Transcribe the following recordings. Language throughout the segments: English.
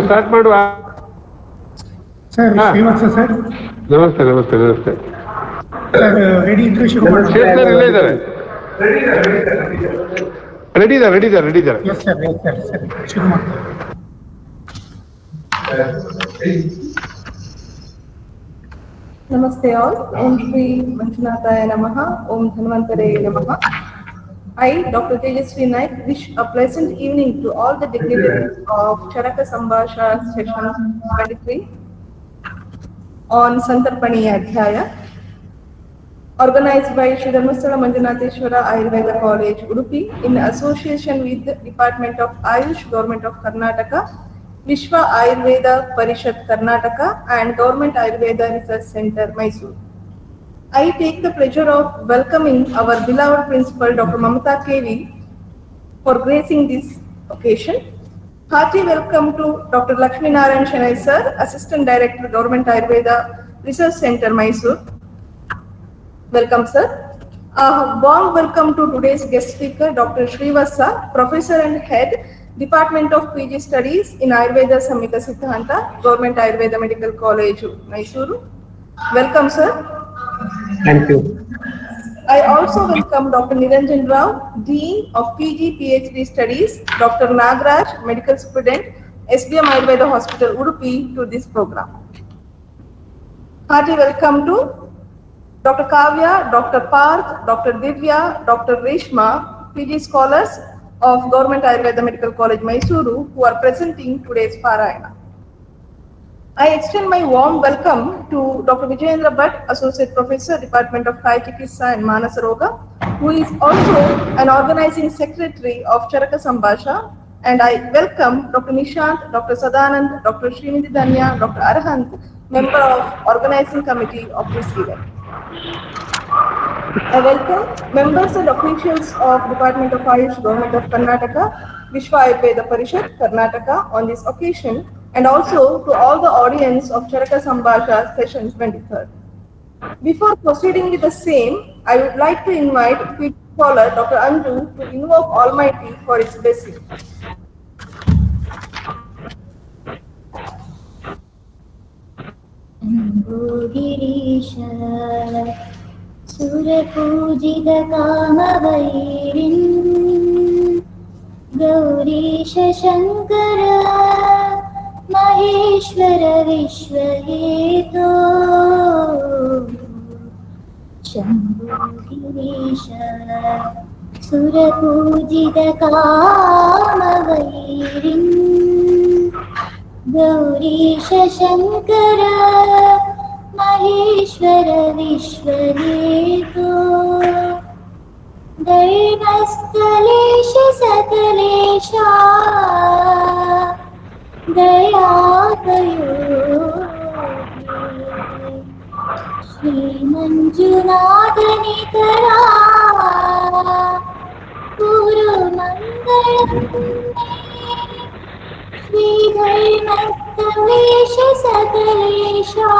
Start ಮಾಡುವ sir. Srivatsa sir, ನಮಸ್ತೆ ನಮಸ್ತೆ ನಮಸ್ತೆ. ರೆಡಿ ಇದ್ರೆ ಶುರು ಮಾಡೋಣ. ಇಲ್ಲೇ ಇದ್ದಾರೆ, ರೆಡಿ ಇದ್ದಾರೆ. ಎಸ್ ಸರ್, ಸರಿ ಶುರು ಮಾಡ್ತಾರೆ. Namaste all. Om Shri Manjunathaya Namaha. Om Dhanvantare Namaha. I, Dr. Tejasvi Naik, wish a pleasant evening to all the dignitaries of Charaka Sambhasha session 23 on Santarpani Adhyaya, organized by Shreevathsa Manjunatheshwara Ayurveda College, Udupi, in association with the Department of Ayush, Government of Karnataka, Vishwa Ayurveda Parishad Karnataka, and Government Ayurveda Research Center, Mysore. I take the pleasure of welcoming our beloved principal, Dr. Mamata KV, for gracing this occasion. Hearty welcome to Dr. Lakshmi Narayan Shanai Sir, Assistant Director, Government Ayurveda Research Center, Mysore. Welcome, sir. A warm welcome to today's guest speaker, Dr. Shreevathsa, Professor and Head, Department of PG Studies in Ayurveda Samhita Siddhanta, Government Ayurveda Medical College, Mysuru. Welcome, sir. Thank you. I also welcome Dr. Niranjan Rao, Dean of PG PhD Studies, Dr. Nagraj, Medical Student, SBM Ayurveda Hospital, Udupi, to this program. Hearty welcome to Dr. Kavya, Dr. Parth, Dr. Divya, Dr. Reshma, PG scholars of Government Ayurveda Medical College, Mysuru, who are presenting today's Parayana. I extend my warm welcome to Dr. Vijayendra Bhatt, Associate Professor, Department of Kai Chikitsa and Manasa Roga, who is also an organizing secretary of Charaka Sambhasha, and I welcome Dr. Nishant, Dr. Sadanand, Dr. Srinidhi Danya, Dr. Arhant, member of organizing committee of this event. I welcome members and officials of Department of Ayush, Government of Karnataka, Vishwa Ayurveda Parishad, Karnataka on this occasion, and also to all the audience of Charaka Sambhasha session 23rd. Before proceeding with the same, I would like to invite PG scholar Dr. Anju to invoke Almighty for its blessing. Girisha Surapujita Kamavairin Gaurisha Shankara Maheshwara Vishwaheto Shambhu Girisha Surapujita Kamavairin Gaurisha Shankara Maheshwara Vishwaheto Dainastalesha Sakalesha Dayapayogi Shri Manjunathnikara Guru Mangalam Shri Dainastalesha Sakalesha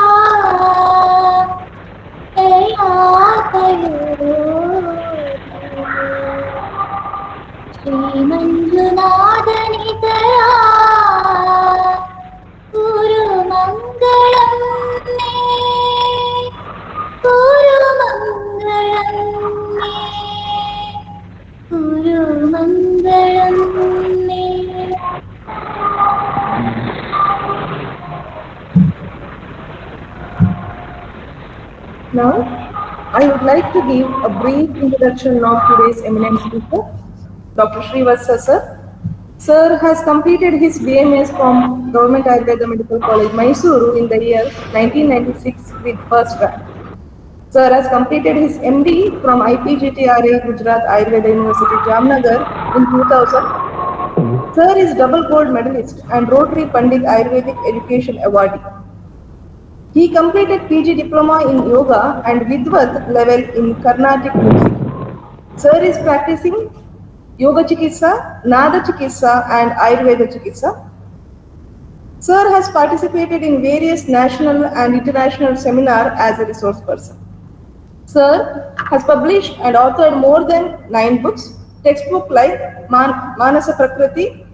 Shri Manjunathnikara Guru Mangalam Guru Mangalam Now, I would like to give a brief introduction of today's eminent speaker, Dr. Shreevathsa sir. Sir has completed his BMS from Government Ayurveda Medical College, Mysuru in the year 1996 with first rank. Sir has completed his MD from IPGTRA Gujarat Ayurveda University, Jamnagar in 2000. Sir is double gold medalist and Rotary Pandit Ayurvedic Education Awardee. He completed PG Diploma in Yoga and Vidvat level in Carnatic music. Sir is practicing Yoga Chikitsa, Nada Chikitsa and Ayurveda Chikitsa. Sir has participated in various national and international seminars as a resource person. Sir has published and authored more than 9 books. Textbooks like Manasa Prakriti,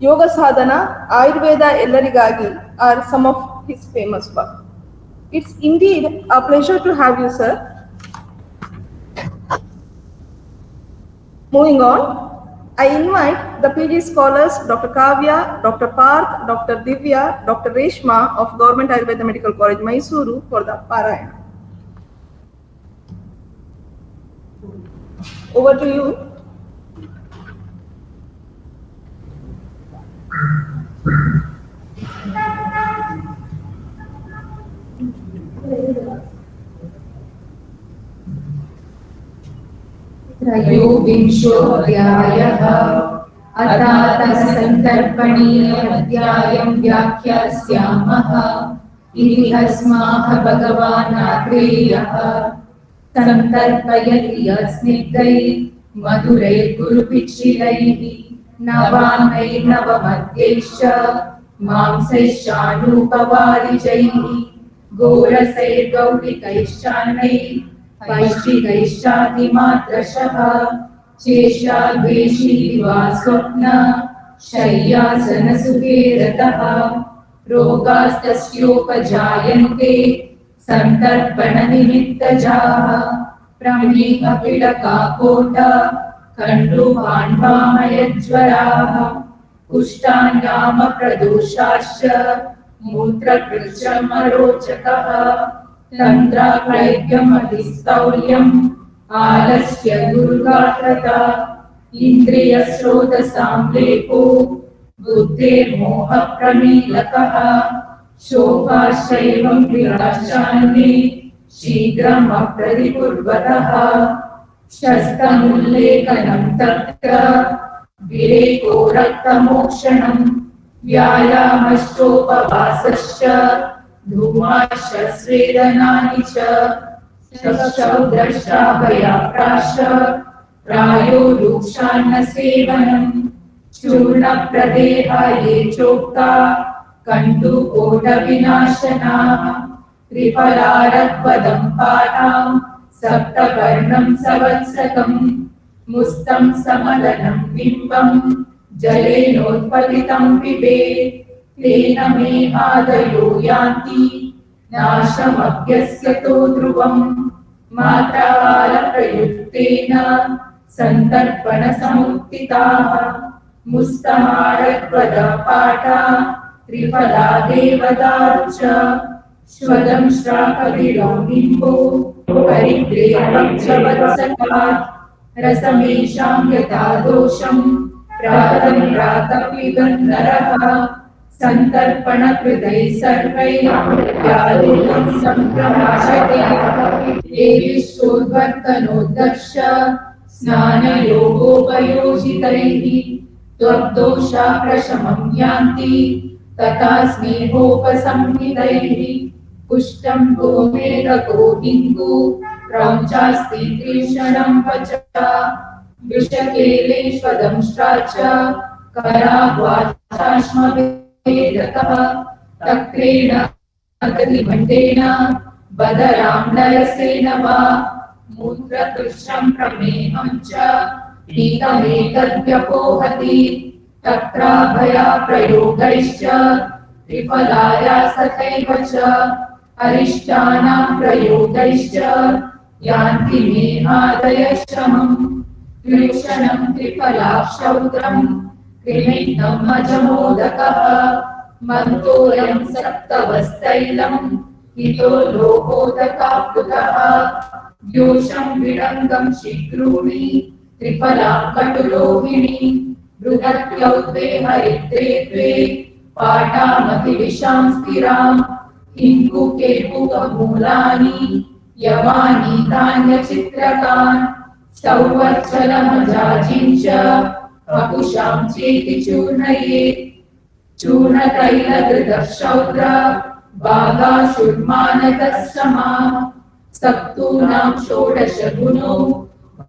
Yoga Sadhana, Ayurveda Ellarigagi are some of his famous work. It's indeed a pleasure to have you, sir. Moving on, I invite the PG scholars Dr. Kavya, Dr. Parth, Dr. Divya, Dr. Reshma of Government Ayurveda Medical College, Mysuru for the Parayana. Over to you. त्रयोविंशोऽध्यायः अथातः सन्तर्पणीयमध्यायं व्याख्यास्यामः इति अस्माः भगवान् आत्रेयः सन्तर्पयति स्निग्धैः मधुरैः गुरुपिच्छिलैः नवान्नैर्नवमध्यैश्च मांसैश्चानूपवारिजैः घोरसैर्गौरिकैश्चान्नैः पैष्टिकैश्चातिमात्रशः शेषाद्वेषी वा स्वप्न शय्यासनसुखे रतः रोगास्तस्योपजायन्ते सन्तर्पणनिमित्तजाः प्रमेहपीडकाकोट कण्डुपाण्वामयज्वराः कुष्ठान्यामप्रदोषाश्च मूत्रकृच्छमरोचकः तन्त्राक्लैब्यमधिस्थौल्यम् आलस्य दुर्गात्रता इन्द्रियस्रोतसाम्लेपो बुद्धेर्मोहप्रमीलकः शोभाश्चैवं विराशान्ये शीघ्रमप्रतिकुर्वतः शस्तमुल्लेखनं तत्र विरेको रक्तमोक्षणम् व्यायामश्चोपवासश्च धूमाश्च स्वेदनानि च चक्षुर्दर्शाभयाप्राश प्रायो रूक्षान्नसेवनम् चूर्णप्रदेहाये चोक्ता कण्टुकोटविनाशनाः त्रिफलारद्वदं पाठां सप्तपर्णं सवत्सकम् मुस्तं समदनं बिम्बं जलेनोत्पतितं पिबेत् तेन मे आदयो यान्ति नाशमभ्यस्यतो ध्रुवम् मात्राकालप्रयुक्तेन सन्तर्पणसमुत्थिताः मुस्तमारद्वदपाठा त्रिफला देवदारुच श्वदं श्राकविडो निम्बो परिग्रेहं च वत्सकात् रसमेषां यथा दोषं प्रातं प्रातपिबन्नरः सन्तर्पणकृतैः सर्वैः व्याधिं संक्रमशते देवीश्चोद्वर्तनोद्दर्श स्नानयोगोपयोजितैः त्वद्दोषा प्रशमं यान्ति तथा स्नेहोपसंहितैः कुष्ठं गोमेदको हिङ्गु क्रौञ्चास्ति त्रिषणं वच विषकेलेष्वदंष्ट्राच कराग्वाचाश्मवेदकः तक्रेण अगतिभण्डेन बदराम्लरसेन वा मूत्रतुष्यं प्रमेहं च पीतमेतद्व्यपोहति तत्राभया प्रयोगैश्च त्रिफलायासथैव च अरिष्टानां प्रयोगैश्च यान्ति मेहादयः शमम् त्रिषणं त्रिफलाक्षौत्रं त्रिनेत्रम् अजमोदकः मन्तोऽयं सप्तवस्तैलं हितो लोहोदकाप्लुतः द्योषं विडङ्गं शिग्रूणि त्रिफलां कटुलोहिणी बृहत्यौ द्वे हरिद्रे द्वे पाठामतिविशां स्थिरां हिङ्गुके पूगमूलानि यवानि धान्यचित्रकान् सौवर्चलमजाजिञ्च वपुषां चेति चूर्णयेत् चूर्णतैलधृतः शौद्र भागासुर्मानतः समा सप्तूनां षोडश गुणो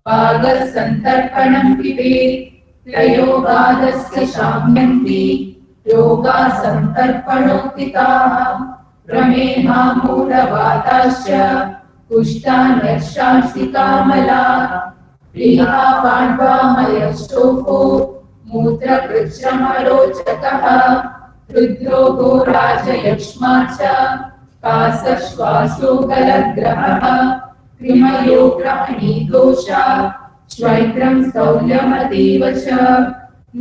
भागसन्तर्पणं पिबेत् त्रयोगादस्य शाम्यन्ति योगा सन्तर्पणोत्थिताः प्रमेहा मूलवाताश्च कुष्ठान्यर्षांसिकामलाः प्रिया पाण्ड्वामयश्चोको मूत्रकृच्छ्रमरोचकः हृद्रोगो राजयक्ष्मा च कासश्वासो गलद्ग्रहः कृमयो ग्रहणी दोषा श्वैत्रं स्थौल्यमतीव च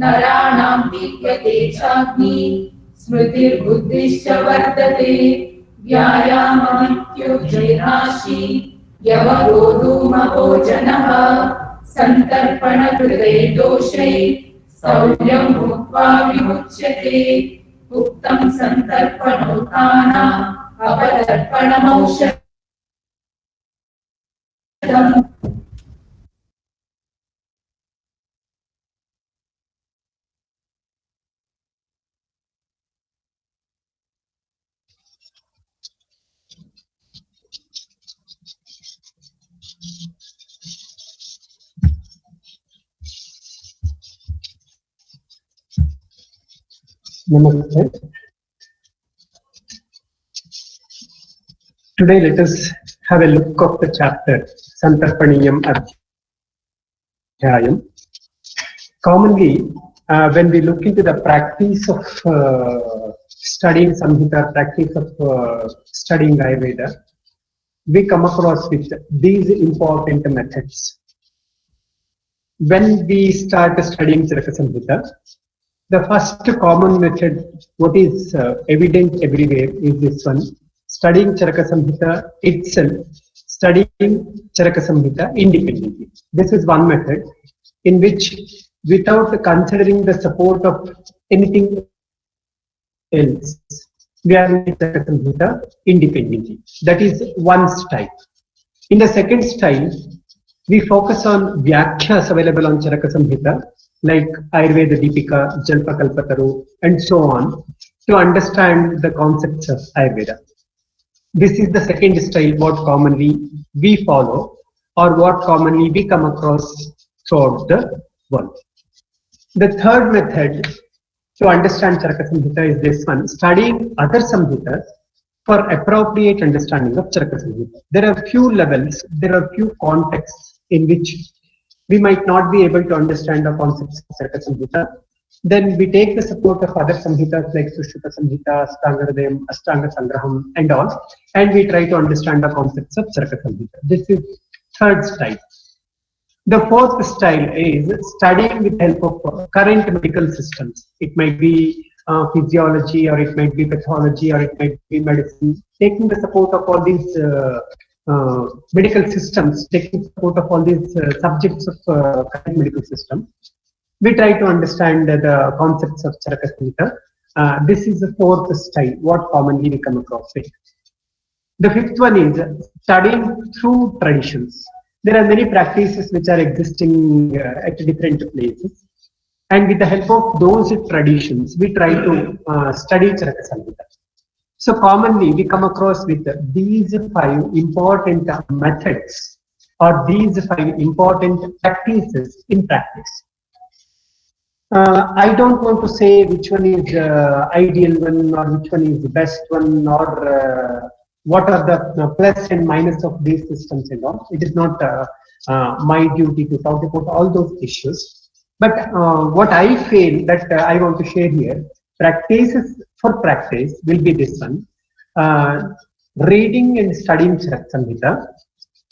नराणां दीप्यते चाग्नि स्मृतिर्बुद्धिश्च वर्तते व्यायाममित्युज्जयनाशी यवगोधूमभोजनः सन्तर्पणकृते दोषै स्थौल्यं भुक्त्वा विमुच्यते उक्तं सन्तर्पणोत्थानम् अपतर्पणमौषधम् Namaste. Today let us have a look of the chapter Santarpaniyam Adhyayam. Commonly, when we look into the practice of studying Samhita, practice of studying Ayurveda, we come across with these important methods. When we start studying Charaka Samhita, the first common method, what is evident everywhere, is this one: studying Charaka Samhita itself, studying Charaka Samhita independently. This is one method in which, without considering the support of anything else, we are in Charaka Samhita independently. That is one style. In the second style, we focus on Vyakhyas available on Charaka Samhita, like Ayurveda Deepika, Jalpakalpataru, and so on, to understand the concepts of Ayurveda. This is the second style, what commonly we follow, or what commonly we come across throughout the world. The third method to understand Charaka Samhita is this one: studying other Samhitas for appropriate understanding of Charaka Samhita. There are few levels, there are few contexts in which we might not be able to understand the concepts of Charaka Samhita. Then we take the support of other Samhitas like Sushruta Samhita, Astanga-hridayam, Ashtanga Sangraham, and all, and we try to understand the concepts of Charaka Samhita. This is third style. The fourth style is studying with help of current medical systems. It might be physiology, or it might be pathology, or it might be medicine. Taking the support of all these medical systems, taking support of all these subjects of current medical system, we try to understand the concepts of Charaka Samhita. This is the fourth style, what commonly we come across with. The fifth one is studying through traditions. There are many practices which are existing at different places, and with the help of those traditions, we try to study Charaka Samhita. So commonly we come across with these 5 important methods, or these 5 important practices in practice. I don't want to say which one is ideal one, or which one is the best one, or what are the plus and minus of these systems and all. It is not my duty to talk about all those issues. But what I feel that I want to share here, practices for practice will be this one: reading and studying Charaka Samhita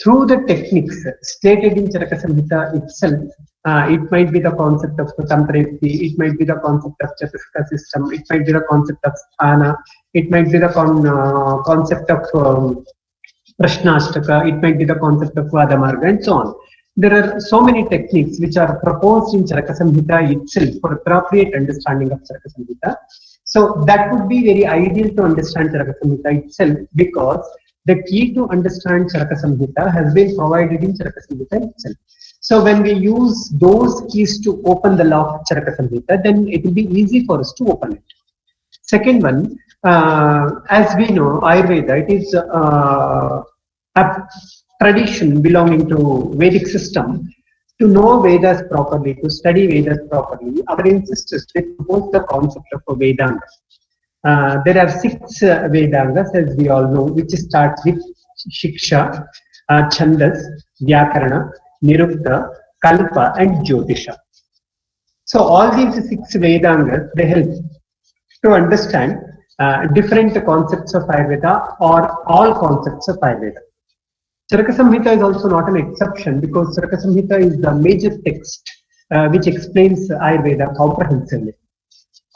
through the techniques stated in Charaka Samhita itself. It might be the concept of Tantrayukti, it might be the concept of Chaturshika system, it might be the concept of Sthana, it might be the concept of Prashnashtaka, it might be the concept of Vadamarga, and so on. There are so many techniques which are proposed in Charaka Samhita itself for appropriate understanding of Charaka Samhita. So that would be very ideal to understand Charaka Samhita itself, because the key to understand Charaka Samhita has been provided in Charaka Samhita itself. So when we use those keys to open the lock of Charaka Samhita, then it will be easy for us to open it. Second one, as we know, Ayurveda, it is a tradition belonging to Vedic system, To know Vedas properly, to study Vedas properly, our ancestors proposed the concept of a Vedanga. There are 6 Vedangas, as we all know, which starts with Shiksha, Chandas, Vyakarana, Nirukta, Kalpa, and Jyotisha. So all these 6 Vedangas, they help to understand different concepts of Ayurveda or all concepts of Ayurveda. Charaka Samhita is also not an exception because Charaka Samhita is the major text which explains Ayurveda comprehensively.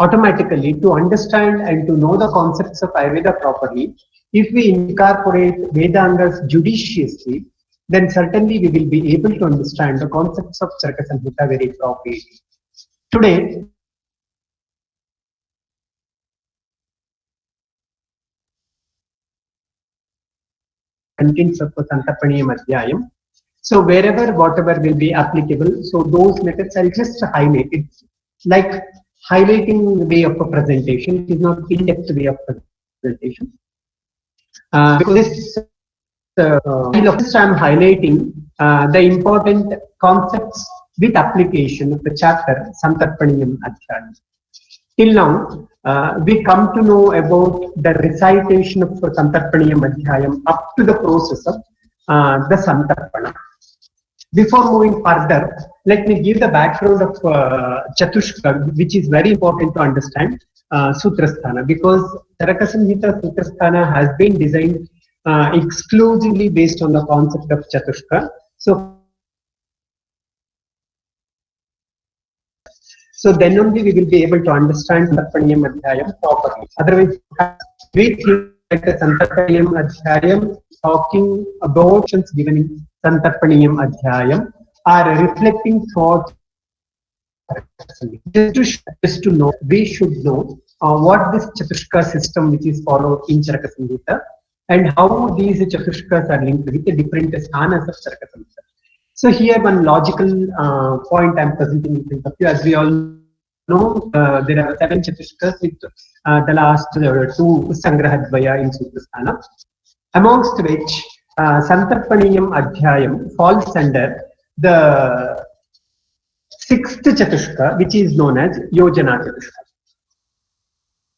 Automatically, to understand and to know the concepts of Ayurveda properly, if we incorporate Vedangas judiciously, then certainly we will be able to understand the concepts of Charaka Samhita very properly. Today, contents of Santapaniyam Adhyayam. So wherever, whatever will be applicable, so those methods I'll just highlight. It's like highlighting way of a presentation. It is not in-depth way of presentation. Because this, I'm highlighting the important concepts with application of the chapter Santarpaniyam Adhyayam. Till now, we come to know about the recitation of Santarpaniyam Adhyayam up to the process of the Santarpana. Before moving further, let me give the background of Chatushka, which is very important to understand Sutrasthana, because Charaka Samhita Sutrasthana has been designed exclusively based on the concept of Chatushka. So then only we will be able to understand Santarpaniyam Adhyayam properly. Otherwise, we think that the Santarpaniyam Adhyayam talking about actions given in Santarpaniyam Adhyayam are reflecting thoughts. Just to know, we should know what this Chatushka system which is followed in Charaka Samhita and how these Chatushkas are linked with the different sthanas of Charaka Samhita. So here one logical point I am presenting in front of you. As we all know, there are 7 Chatushkas with the last 2 Sangrahadvaya in Sutrasthana, amongst which Santarpaniyam Adhyayam falls under the 6th Chatushka, which is known as Yojana Chatushka.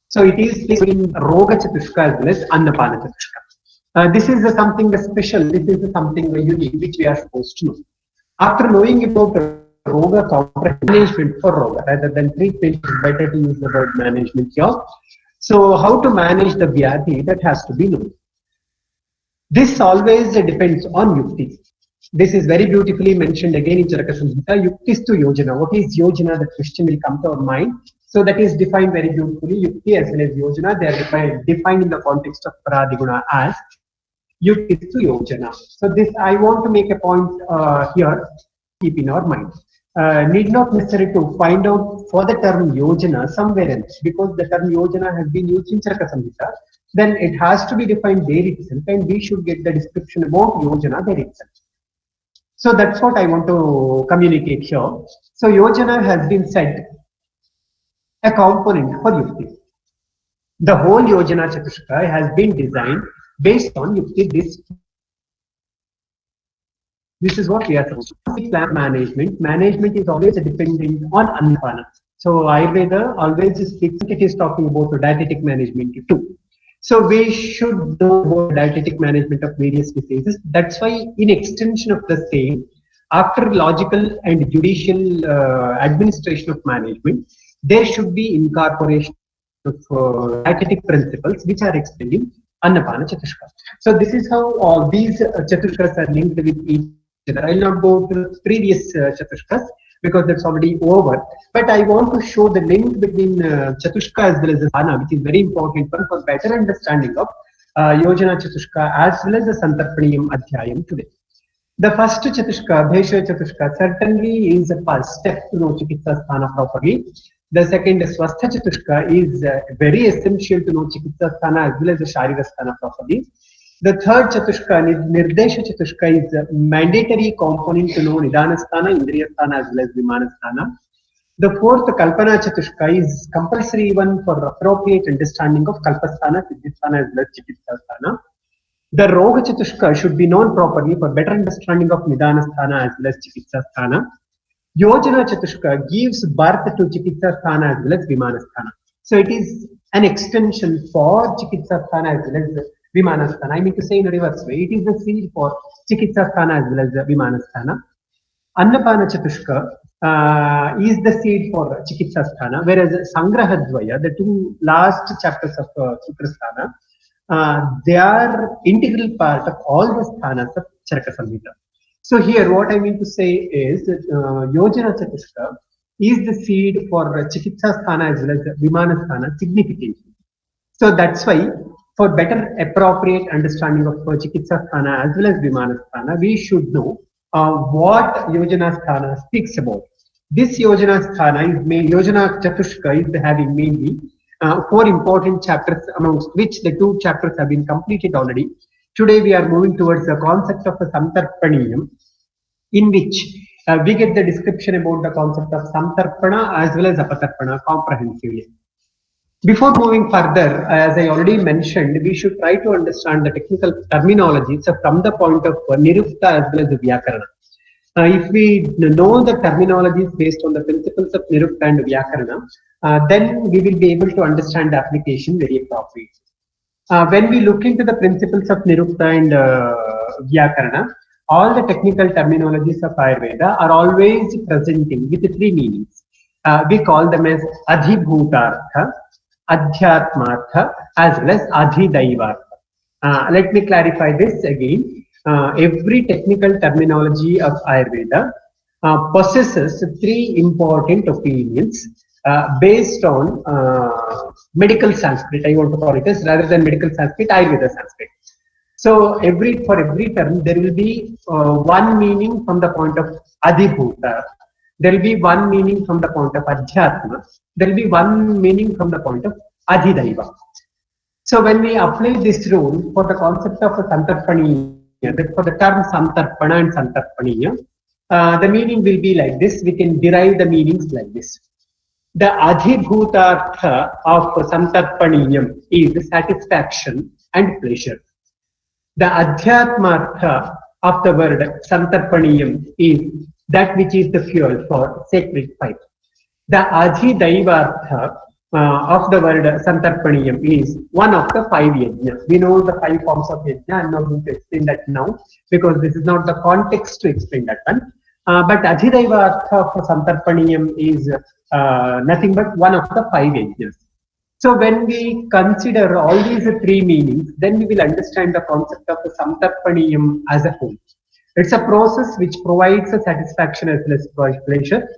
So it is between Roga Chatushka as well as Annapana Chatushka. This is something special, this is something unique which we are supposed to know. After knowing about Roga comprehensive management for Roga, rather than treatment, it's better to use the word management here. So how to manage the Vyadhi, that has to be known. This always depends on Yukti. This is very beautifully mentioned again in Charaka Samhita. Yuktis to Yojana. What is Yojana? The question will come to our mind. So that is defined very beautifully. Yukti as well as Yojana, they are defined in the context of Paradiguna as Yuktis to Yojana. So this, I want to make a point here, keep in our mind. Need not necessary to find out for the term Yojana somewhere else, because the term Yojana has been used in Charaka Samhita. Then it has to be defined there itself, and we should get the description about Yojana there itself. So that's what I want to communicate here. So Yojana has been said a component for Yukti. The whole Yojana Chatushka has been designed based on Yukti. This is what we are supposed to plan management. Management is always dependent on Annapana. So Ayurveda always speaks, it is talking about the dietetic management too. So we should know about dietetic management of various diseases. That's why in extension of the same, after logical and judicial administration of management, there should be incorporation of dietetic principles which are explained in Annapana Chatushka. So this is how all these Chatushkas are linked with each other. I will not go to the previous Chatushkas because that's already over. But I want to show the link between Chatushka as well as the Sthana, which is very important for better understanding of Yojana Chatushka as well as the Santarpaniyam Adhyayam today. The first Chatushka, Bheshya Chatushka, certainly is a first step to know Chikitsa Sthana properly. The second, Swastha Chatushka, is very essential to know Chikitsa Sthana as well as the Sharira Sthana properly. The third Chatushka, Nirdesha Chatushka, is a mandatory component to know Nidana Sthana, Indriya Sthana as well as Vimana Sthana. The fourth, Kalpana Chatushka, is compulsory one for appropriate understanding of Kalpasthana, Siddhisthana as well as Chikitsa Sthana. The Roga Chatushka should be known properly for better understanding of Nidana Sthana as well as Chikitsa Sthana. Yojana Chatushka gives birth to Chikitsa Sthana as well as Vimana Sthana. So it is an extension for Chikitsa Sthana as well as Vimana Sthana. I mean to say in a reverse way, it is the seed for Chikitsa Sthana as well as Vimana Sthana. Annapana Chatushka is the seed for Chikitsa Sthana, whereas Sangrahadvaya, the two last chapters of Sutrasthana, they are integral part of all the sthanas of Charaka Samhita. So here what I mean to say is Yojana Chatushka is the seed for Chikitsa Sthana as well as Vimana Sthana significantly. So that's why for better appropriate understanding of Chikitsa Sthana as well as Vimana Sthana, we should know what Yojana Sthana speaks about. This Yojana Sthana is main, Yojana Chatushka is having mainly 4 important chapters, amongst which the 2 chapters have been completed already. Today we are moving towards the concept of the Samtarpaniyam, in which we get the description about the concept of Samtarpana as well as Apatarpana comprehensively. Before moving further, as I already mentioned, we should try to understand the technical terminology from the point of Nirukta as well as the Vyakarana. If we know the terminologies based on the principles of Nirukta and Vyakarana, then we will be able to understand the application very appropriately. When we look into the principles of Nirukta and Vyakarana, all the technical terminologies of Ayurveda are always presenting with 3 meanings. We call them as Adhibhutartha, Adhyatmartha, as well as Adhidaivartha. Let me clarify this again. Every technical terminology of Ayurveda possesses 3 important opinions based on medical Sanskrit. I want to call it as, rather than medical Sanskrit, Ayurveda Sanskrit. So for every term there will be 1 meaning from the point of Adhibhuta. There will be 1 meaning from the point of Adhyatma. There will be 1 meaning from the point of Adhidaiva. So when we apply this rule for the concept of a Santarpaniya, for the term Santarpana and Santarpaniya, the meaning will be like this. We can derive the meanings like this. The Adhibhutartha of Santarpaniyam is satisfaction and pleasure. The Adhyatmartha of the word Santarpaniyam is that which is the fuel for sacred fire. The Adhidaivartha of the word Santarpaniyam is one of the 5 yajnas. We know the 5 forms of yajna. I'm not going to explain that now because this is not the context to explain that one. But Adhidaivartha of Santarpaniyam is nothing but one of the 5 yajnas. So when we consider all these 3 meanings, then we will understand the concept of the Santarpaniyam as a whole. It's a process which provides a satisfaction as well as pleasure.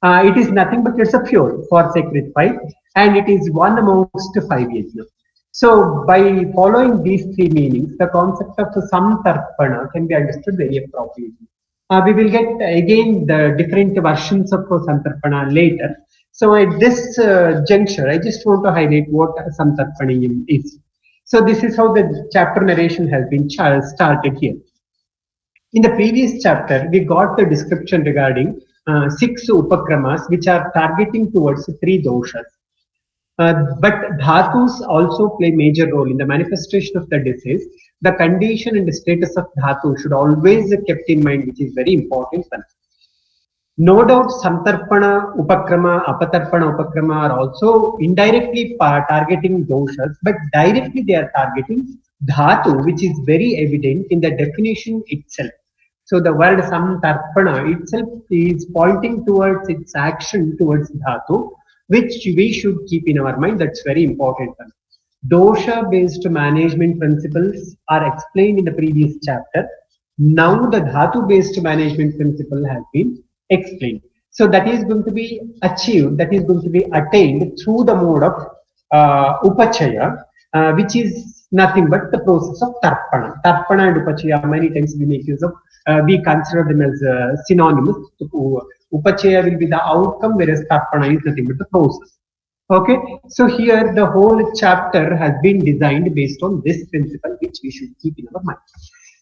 It is nothing but it's a fuel for sacred fire, and it is one amongst 5 yajnas. So by following these 3 meanings, the concept of the Samtarpana can be understood very appropriately. We will get again the different versions of Santarpana later. So at this juncture, I just want to highlight what Samtarpaniyam is. So this is how the chapter narration has been started here. In the previous chapter, we got the description regarding 6 upakramas which are targeting towards 3 doshas. But dhatus also play major role in the manifestation of the disease. The condition and the status of dhatu should always be kept in mind, which is very important. No doubt, Santarpana Upakrama, Apatarpana Upakrama are also indirectly targeting doshas, but directly they are targeting dhatu, which is very evident in the definition itself. So the word Samtarpana itself is pointing towards its action towards dhatu, which we should keep in our mind. That's very important. Dosha-based management principles are explained in the previous chapter. Now the dhatu-based management principle has been explained. So that is going to be achieved, that is going to be attained through the mode of upachaya, which is nothing but the process of tarpana. Tarpana and upachaya, many times we make use of, we consider them as synonymous. Upachaya will be the outcome, whereas tarpana is nothing but the process. Okay, so here the whole chapter has been designed based on this principle, which we should keep in our mind.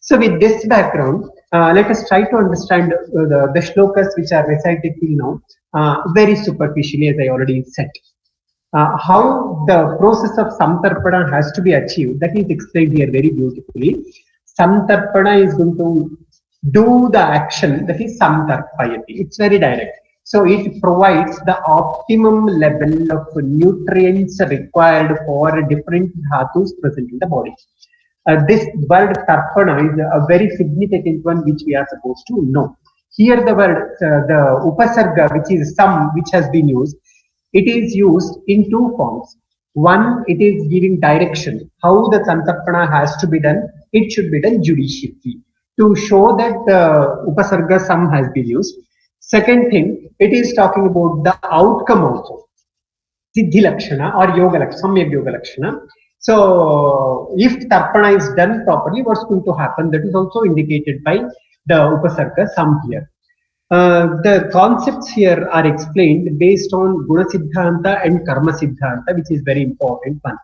So with this background, let us try to understand the shlokas which are recited till now very superficially, as I already said. How the process of samtarpana has to be achieved, that is explained here very beautifully. Samtarpana is going to do the action, that is samtarpayati. It's very direct. So it provides the optimum level of nutrients required for different dhatus present in the body. This word tarpana is a very significant one which we are supposed to know. Here the word, the upasarga, which is some, which has been used, it is used in two forms. One, it is giving direction, how the santarpana has to be done. It should be done judiciously to show that the upasarga sum has been used. Second thing, it is talking about the outcome also. Siddhi Lakshana or Yoga Lakshana, Samyak Yoga Lakshana. So, if Tarpana is done properly, what's going to happen? That is also indicated by the Upasarga sum here. The concepts here are explained based on Guna Siddhanta and Karma Siddhanta, which is very important one.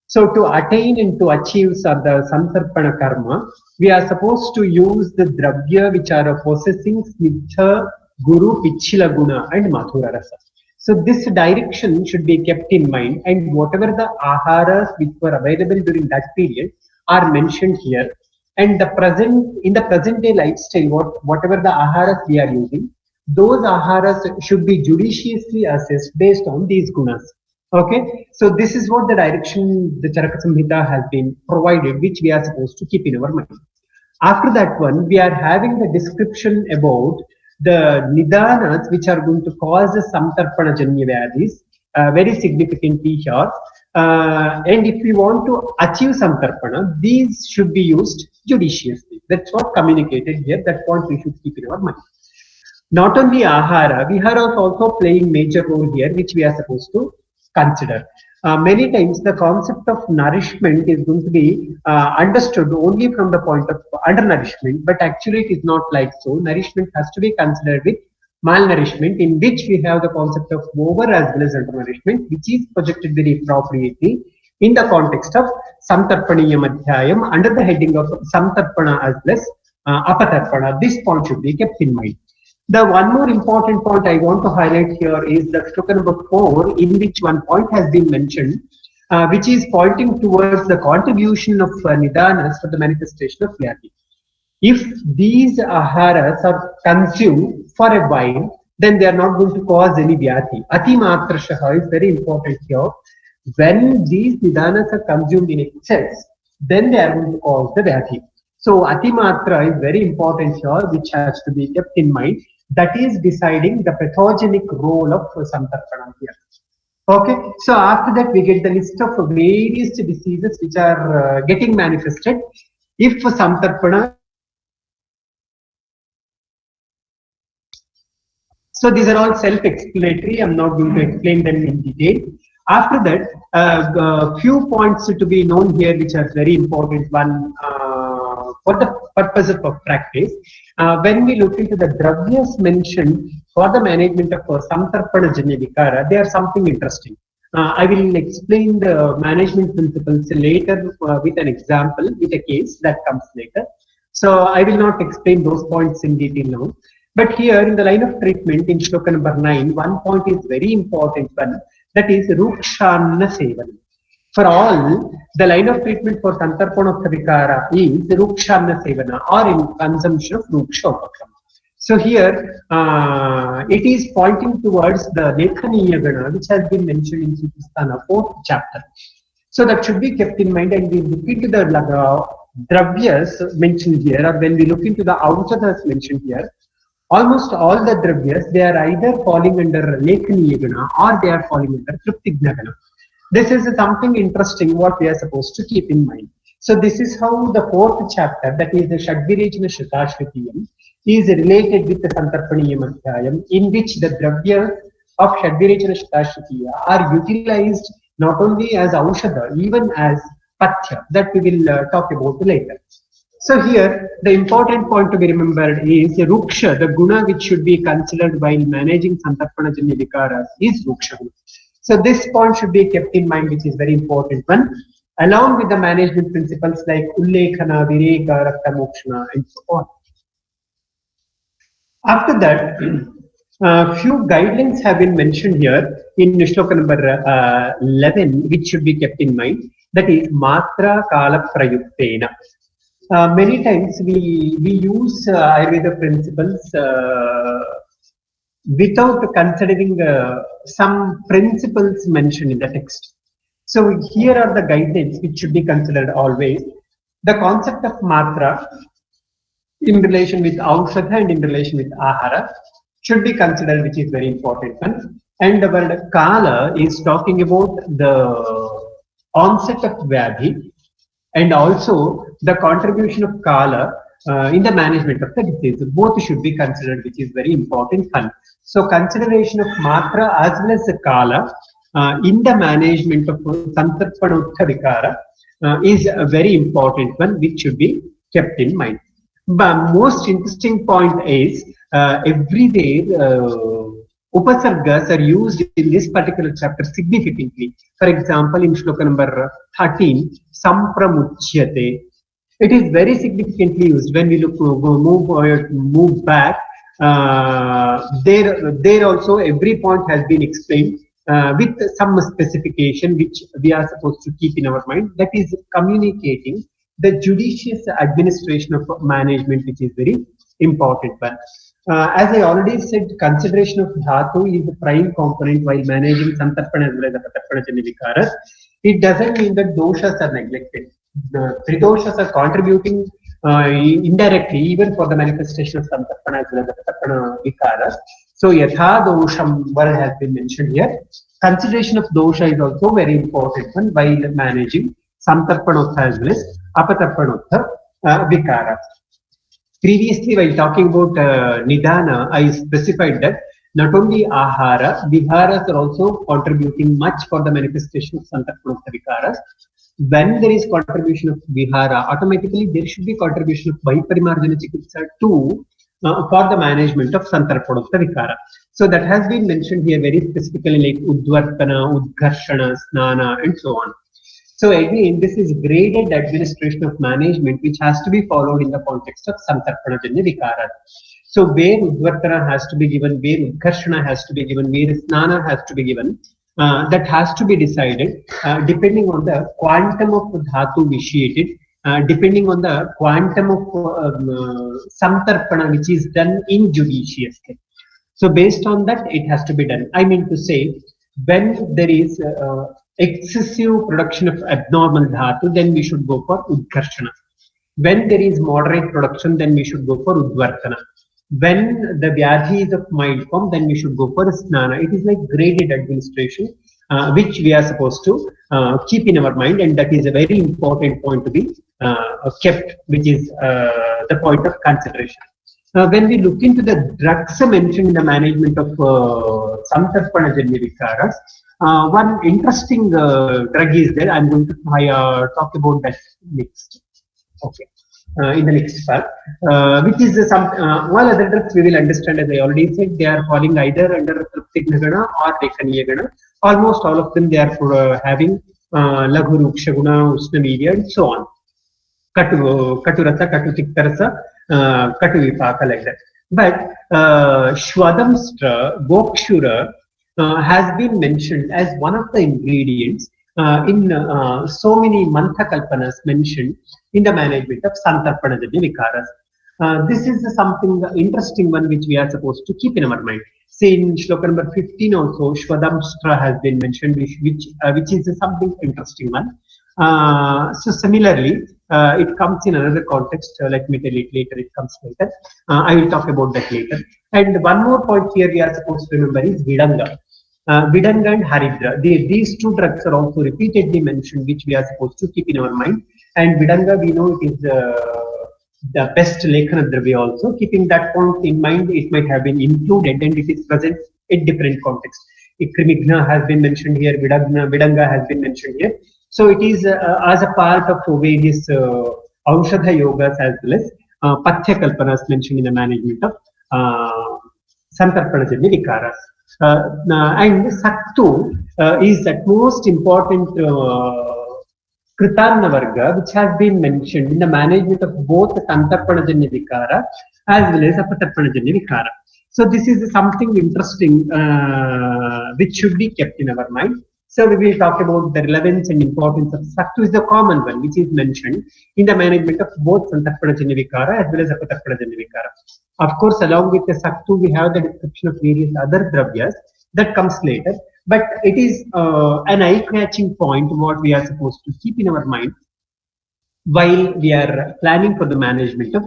So, to attain and to achieve the Santarpana Karma, we are supposed to use the Dravya which are possessing Snigdha, Guru, Pichila Guna and Madhura Rasa. So this direction should be kept in mind, and whatever the aharas which were available during that period are mentioned here. And in the present day lifestyle, whatever the aharas we are using, those aharas should be judiciously assessed based on these gunas. Okay, so this is what the direction the Charaka Samhita has been provided, which we are supposed to keep in our mind. After that one, we are having the description about the nidanas which are going to cause samtarpana janya vyadhis very significantly here. And if we want to achieve samtarpana, these should be used judiciously. That's what communicated here. That point we should keep in our mind. Not only ahara, vihara is also playing major role here, which we are supposed to consider. Many times the concept of nourishment is going to be understood only from the point of undernourishment, but actually it is not like so. Nourishment has to be considered with malnourishment, in which we have the concept of over as well as undernourishment, which is projected very appropriately in the context of Samtarpaniyam Adhyayam under the heading of Samtarpana as well as Apatarpana. This point should be kept in mind. The one more important point I want to highlight here is the shloka number 4, in which one point has been mentioned, which is pointing towards the contribution of nidanas for the manifestation of vyadhi. If these aharas are consumed for a while, then they are not going to cause any vyadhi. Ati matrashaha is very important here. When these nidanas are consumed in excess, then they are going to cause the vyadhi. So atimatra is very important here, which has to be kept in mind. That is deciding the pathogenic role of Samtarpana here. Okay, so after that we get the list of various diseases which are getting manifested if Samtarpana. So these are all self-explanatory. I'm not going to explain them in detail. After that, a few points to be known here, which are very important. One, for the purpose of practice, when we look into the dravyas mentioned for the management of Samtarpana Janya Vikara, they are something interesting. I will explain the management principles later with an example, with a case that comes later. So I will not explain those points in detail now. But here in the line of treatment in shloka number 9, one point is very important one, that is Rukshanna Sevanam. For all, the line of treatment for Santarpana of the Vikara is Rukshanna Sevana, or in consumption of Ruksha Upakram. So here, it is pointing towards the Lekhaniya Gana, which has been mentioned in Sutastana 4th chapter. So that should be kept in mind, and we look into the dravyas mentioned here, or when we look into the ausadas mentioned here, almost all the dravyas, they are either falling under Lekhaniya Gana or they are falling under Triptigna Gana. This is something interesting what we are supposed to keep in mind. So this is how the 4th chapter, that is the Shadvirechana Shatashvatiyam, is related with the Santarpaniyam Adhyayam, in which the dravyas of Shadvirechana Shatashvatiya are utilized not only as Aushadha, even as Pathya, that we will talk about later. So here, the important point to be remembered is Ruksha, the guna which should be considered while managing Santarpana Janya Vikaras is Ruksha guna. So this point should be kept in mind, which is very important one, along with the management principles like Ullekhana, Vireka, Rakta Mokshana, and so on. After that, Few guidelines have been mentioned here in shloka number 11, which should be kept in mind. That is matra kala prayuktena. Many times we use Ayurveda principles without considering some principles mentioned in the text. So here are the guidelines which should be considered always. The concept of matra in relation with aushadha and in relation with ahara should be considered, which is very important one. And the word kala is talking about the onset of vyadhi and also the contribution of kala in the management of the disease. Both should be considered, which is very important one. So consideration of matra as well as the kala in the management of santarpanotha vikara is a very important one, which should be kept in mind. But most interesting point is everywhere upasargas are used in this particular chapter significantly. For example, in shloka number 13, sampramuchyate, it is very significantly used. When we move back, there also every point has been explained with some specification which we are supposed to keep in our mind. That is communicating the judicious administration of management, which is very important one. As I already said, consideration of dhatu is the prime component while managing santarpana as well as apatarpana janya vikaras. It doesn't mean that doshas are neglected. The tridoshas are contributing indirectly even for the manifestation of santarpana as well as apatarpana vikaras. So yatha dosham word has been mentioned here. Consideration of dosha is also very important one while managing santarpanotha as well as apatarpanotha vikaras. Previously, while talking about Nidana, I specified that not only Ahara, Viharas are also contributing much for the manifestation of Santarpanotha Vikaras. When there is contribution of Vihara, automatically there should be contribution of Vaiparimarjana Chikitsa too for the management of Santarpanotha Vikara. So that has been mentioned here very specifically, like Udvartana, Udgharshana, Snana, and so on. So again, this is graded administration of management which has to be followed in the context of santarpana janya vikara. So where udvartana has to be given, where udgharshana has to be given, where snana has to be given, that has to be decided depending on the quantum of dhatu vitiated, depending on the quantum of santarpana which is done injudiciously. So based on that, it has to be done. I mean to say, when there is excessive production of abnormal dhatu, then we should go for udgharshana. When there is moderate production, then we should go for udvartana. When the vyadhi is of mild form, then we should go for snana. It is like graded administration, which we are supposed to keep in our mind, and that is a very important point to be kept, which is the point of consideration. When we look into the drugs mentioned in the management of santarpana janya vikaras, one interesting drug is there. I'm going to talk about that next. Okay, in the next part, which is some all other drugs we will understand. As I already said, they are falling either under Triptigna or Rekhaniyagana. Almost all of them they are having Laghu Ruksha Guna, Usnavirya, and so on. Katurasa, Katutiktarasa, Katuvipaka, like that. But Shwadamstra, Gokshura has been mentioned as one of the ingredients in so many mantha kalpanas mentioned in the management of santarpana janya vikaras. This is something interesting one which we are supposed to keep in our mind. Say in shloka number 15 also, Shwadamstra has been mentioned, which is something interesting one. So similarly, it comes in another context. Let me tell it later. It comes later. I will talk about that later. And one more point here we are supposed to remember is Vidanga. Vidanga and Haridra. These two drugs are also repeatedly mentioned, which we are supposed to keep in our mind. And Vidanga, we know it is the best Lekhana Dravya also. Keeping that point in mind, it might have been included and it is present in different contexts. Krimigna has been mentioned here. Vidanga has been mentioned here. So it is as a part of various Aushadha yogas as well as Pathya Kalpanas mentioned in the management of Santarpana janya vikaras. And Sattu is the most important Kritarna Varga which has been mentioned in the management of both Santarpana janya vikara as well as Apatarpana janya vikara. So this is something interesting which should be kept in our mind. So we will talk about the relevance and importance of Saktu is the common one which is mentioned in the management of both Santarpanajanya Vikara as well as Apatarpanajanya Vikara. Of course, along with the Saktu, we have the description of various other dravyas that comes later. But it is an eye-catching point what we are supposed to keep in our mind while we are planning for the management of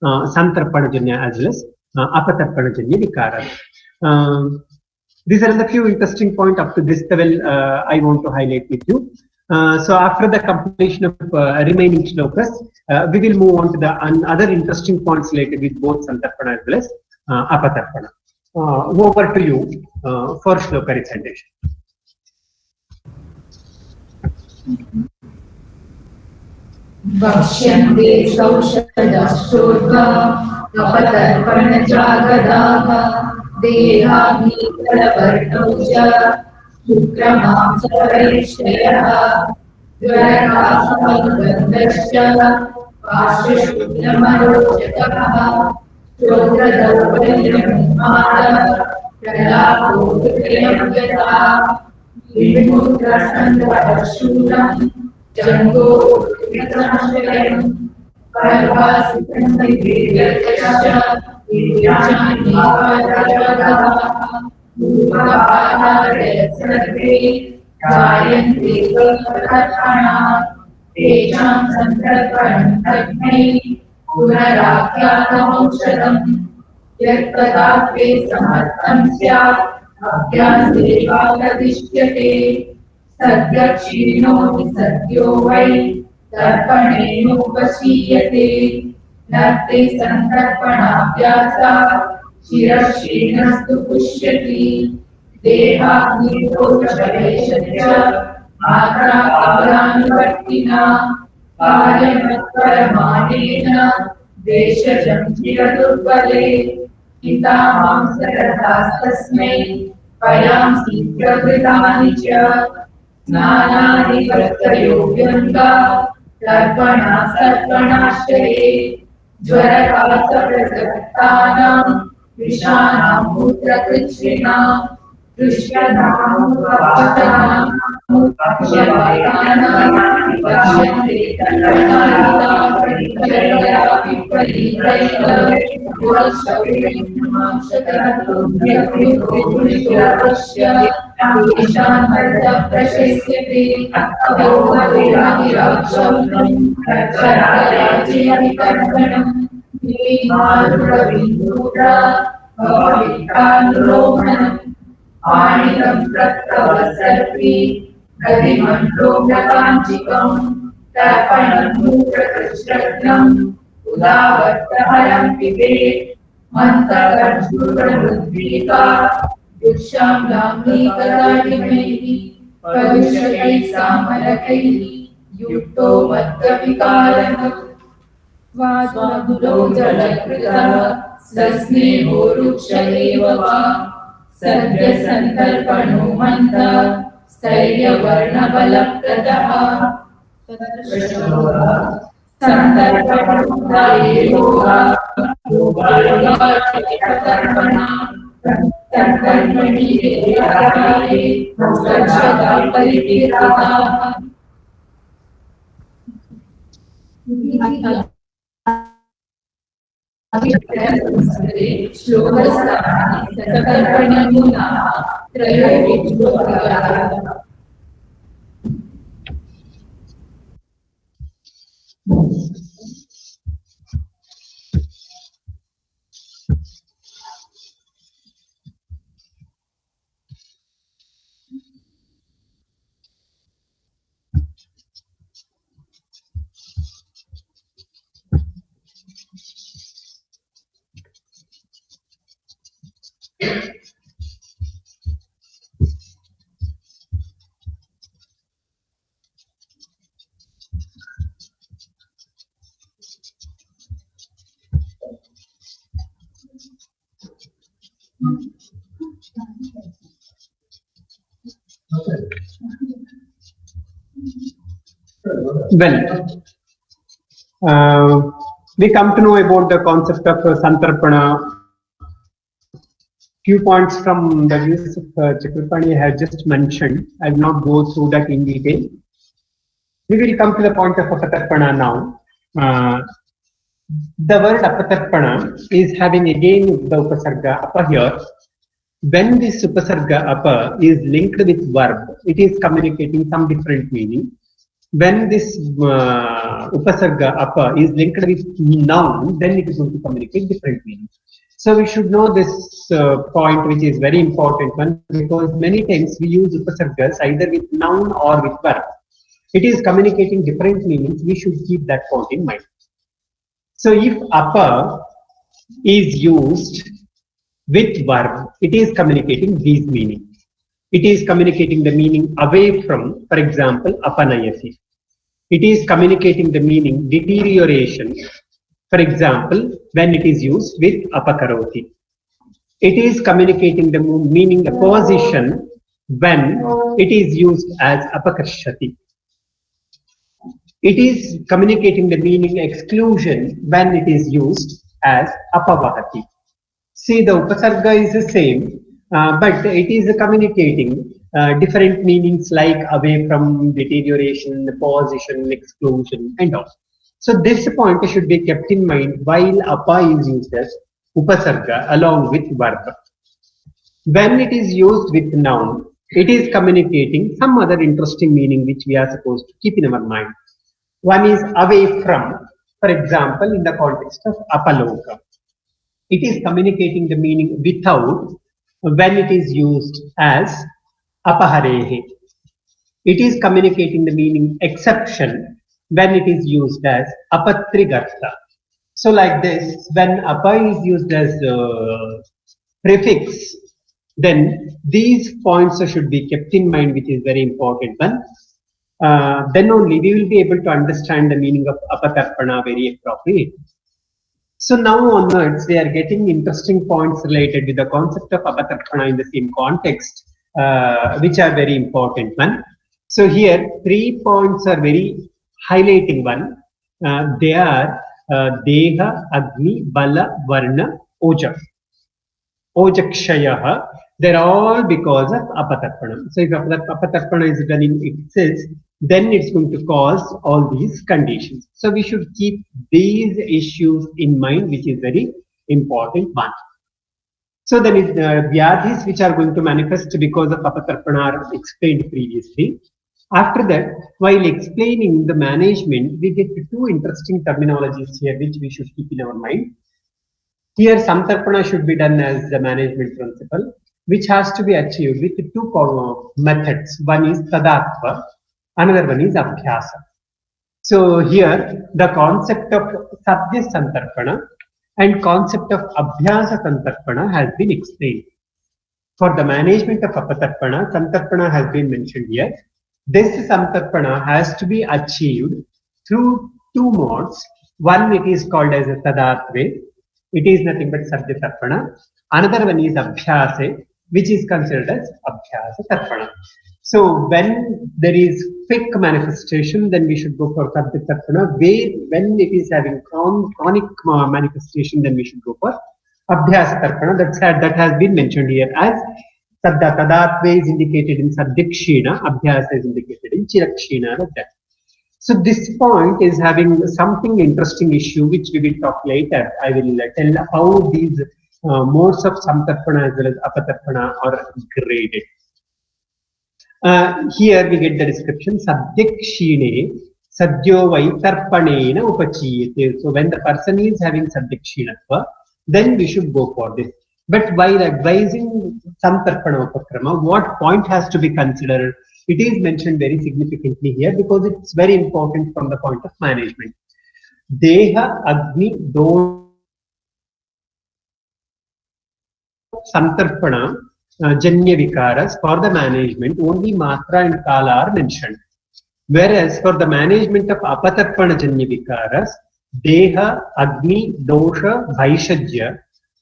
Santarpanajanya as well as Apatarpanajanya Vikara. These are the few interesting points up to this level I want to highlight with you. So after the completion of remaining shlokas, we will move on to the other interesting points related with both Santarpana as well as Apatarpana. Over to you for shloka recitation. Bhakshyante saushadashurva apatarpanajagadaha देहाभीकरवर्णोजा शुक्रमांसपरिश्रयः ज्वरकाशमनुबन्धश्च पार्श्वशुक्लमरोचकः श्रोत्रदौर्बल्यमुन्मादः प्रलापोदयव्यथा विमुद्रसन्धरशूलम् जङ्गोत्कृतसंशयम् गर्भासितन्दिव्यश्च सर्वे गायन्ति तेषां सन्तर्पणं तस्मै पुनराख्यातमौषधम् यत्तदात्वे समर्थं स्यात् अभ्यासेवावतिष्ठते सद्यक्षीणोऽपि सद्यो वै तर्पणेनोपशीयते नर्ते सन्तर्पणाभ्यासा शिरक्षीणस्तु पुष्यति देहाग्निरोचवेशश्च मात्रा कालानुवर्तिना कार्यमत्परमाणेन देशजं चिरदुर्बले पिता मांसरथास्तस्मै पयांसि प्रकृतानि च स्नानानि कर्तयोग्यङ्गा तर्पणा सर्पणाश्रये ज्वरकाशप्रसक्तानां विषाणां मूत्रकृच्छ्रिणां दुष्यनामुपवासनां पश्यन्ते तर्पणानिता परिचर्या विपरीतैः प्रशस्यते पाणिनं प्रत्तवसर्पी प्रतिमन्त्रोग्रकाञ्चिकं तर्पणं मूत्रकृच्छ्रग्नम् उदावर्तहरं पिबेत् मन्तकर्षूरमुद्वीका दीक्षां लाम्नीकदाटिमैः प्रदुष्यैः सामलकैः युक्तो मद्यपिकालः स्वादुरो जलकृतः सस्नेहो रुक्ष एव वा सद्यसन्तर्पणो मन्दः स्थैर्यवर्णबलप्रदः Well, we come to know about the concept of Santarpana Few points from the views of Chakrapani I have just mentioned. I will not go through that in detail. We will come to the point of apatarpana now. The word apatarpana is having again the upasarga apa here. When this upasarga apa is linked with verb, it is communicating some different meaning. When this upasarga apa is linked with noun, then it is going to communicate different meaning. So we should know this point, which is very important one, because many times we use upasargas either with noun or with verb. It is communicating different meanings. We should keep that point in mind. So if apa is used with verb, it is communicating these meanings. It is communicating the meaning away from, for example, apanayasi. It is communicating the meaning deterioration, for example, when it is used with apakaroti. It is communicating the meaning opposition when it is used as apakarshati. It is communicating the meaning exclusion when it is used as apavahati. See, the upasarga is the same, but it is communicating different meanings like away from, deterioration, opposition, exclusion, and all. So this point should be kept in mind while apa is used as upasarga along with verb. When it is used with noun, it is communicating some other interesting meaning which we are supposed to keep in our mind. One is away from, for example, in the context of apaloka. It is communicating the meaning without when it is used as apaharehe. It is communicating the meaning exception when it is used as apatrigartha. So like this, when apa is used as prefix, then these points should be kept in mind, which is very important one. Then only we will be able to understand the meaning of apatarpana very appropriately. So now onwards, we are getting interesting points related with the concept of apatarpana in the same context, which are very important one. So here, 3 points are very highlighting one. They are Deha, Agni, Bala, Varna, Oja. Ojakshayaha. They're all because of apatarpana. So if apatarpana is done in excess, then it's going to cause all these conditions. So we should keep these issues in mind, which is very important one. So then is vyadhis which are going to manifest because of apatarpana are explained previously. After that, while explaining the management, we get 2 interesting terminologies here which we should keep in our mind. Here, samtarpana should be done as the management principle, which has to be achieved with 2 methods. One is tadatva, another one is abhyasa. So here, the concept of sabdya santarpana and concept of abhyasa santarpana has been explained. For the management of apatarpana, santarpana has been mentioned here. This santarpana has to be achieved through 2 modes. One, it is called as a tadatve. It is nothing but sabdya tarpana. Another one is abhyase, which is considered as abhyasa tarpana. So when there is quick manifestation, then we should go for sabdya tarpana. When it is having chronic manifestation, then we should go for abhyasa tarpana. That has been mentioned here as sadda tadatve is indicated in saddikshina, abhyasa is indicated in chirakshina, like that. So this point is having something interesting issue which we will talk later. I will tell how these modes of samtarpana as well as apatarpana are graded. Here we get the description saddikshine sadyo vai tarpanena upachiyate. So when the person is having saddikshinatva, then we should go for this. But while advising samtarpana upakrama, what point has to be considered? It is mentioned very significantly here because it's very important from the point of management. Deha, Agni, Do, Santarpana, Janya Vikaras, for the management, only Matra and Kala are mentioned. Whereas for the management of Apatarpana Janya Vikaras, Deha, Agni, Dosha, Vaishajya,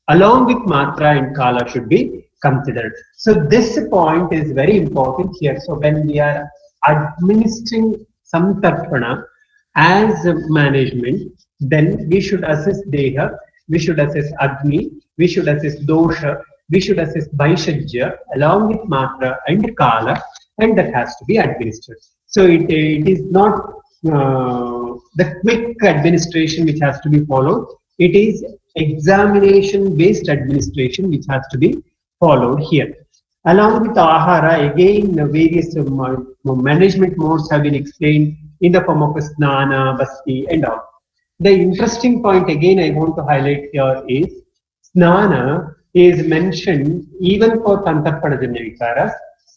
along with Matra and Kala should be considered. So this point is very important here. So when we are administering samtarpana as management, then we should assess Deha, we should assess Agni, we should assess Dosha, we should assess Vaishajya along with Matra and Kala, and that has to be administered. So it is not the quick administration which has to be followed. It is examination-based administration which has to be followed here. Along with Ahara, again, various management modes have been explained in the form of Snana, Basti, and all. The interesting point again I want to highlight here is Snana is mentioned even for Tantarpanajanya Vikaras.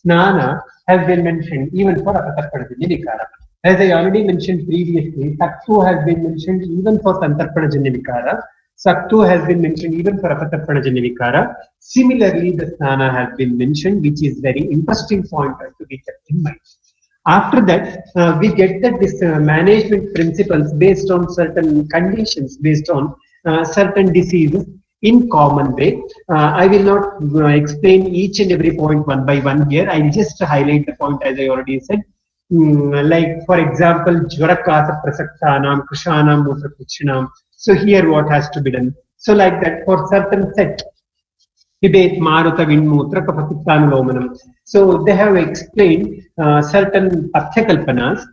Snana has been mentioned even for Apatarpanajanya Vikara. As I already mentioned previously, Saktu has been mentioned even for Tantarpanajanya Vikara. Saktu has been mentioned even for Apatarpanajanya Vikara. Similarly, the Snana has been mentioned, which is very interesting point to be kept in mind. After that, we get that this management principles based on certain conditions, based on certain diseases in common way. I will not explain each and every point one by one here. I will just highlight the point as I already said. Like for example, Charaka Prasaktanam, Krishanam, Mutrakuchinam. So here what has to be done? So like that for certain set. Hibet Maruta Vinmutra Kapakitanalomanam. So they have explained certain Pathyakalpanas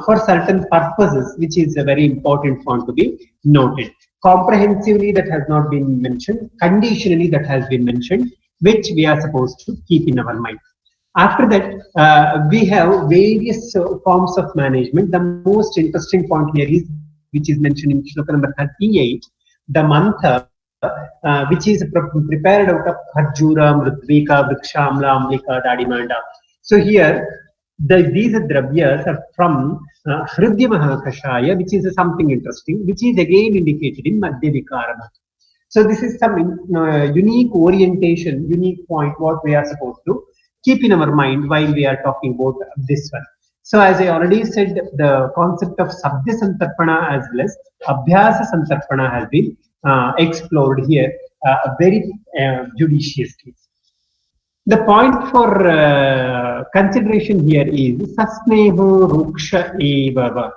for certain purposes, which is a very important point to be noted. Comprehensively, that has not been mentioned. Conditionally, that has been mentioned, which we are supposed to keep in our mind. After that, we have various forms of management. The most interesting point here is, which is mentioned in Shloka number 38, the mantha, which is prepared out of Kharjura, Mritvika, Vrikshamla, Amlika, Dadimanda. So here, these dravyas are from Hridya Mahakashaya, which is something interesting, which is again indicated in Madhya Vikarana. So this is some unique orientation, unique point what we are supposed to keep in our mind while we are talking about this one. So as I already said, the concept of Sabdya Santarpana as well as Abhyasa Santarpana has been explored here very judiciously. The point for consideration here is Sasneho Ruksha Evava.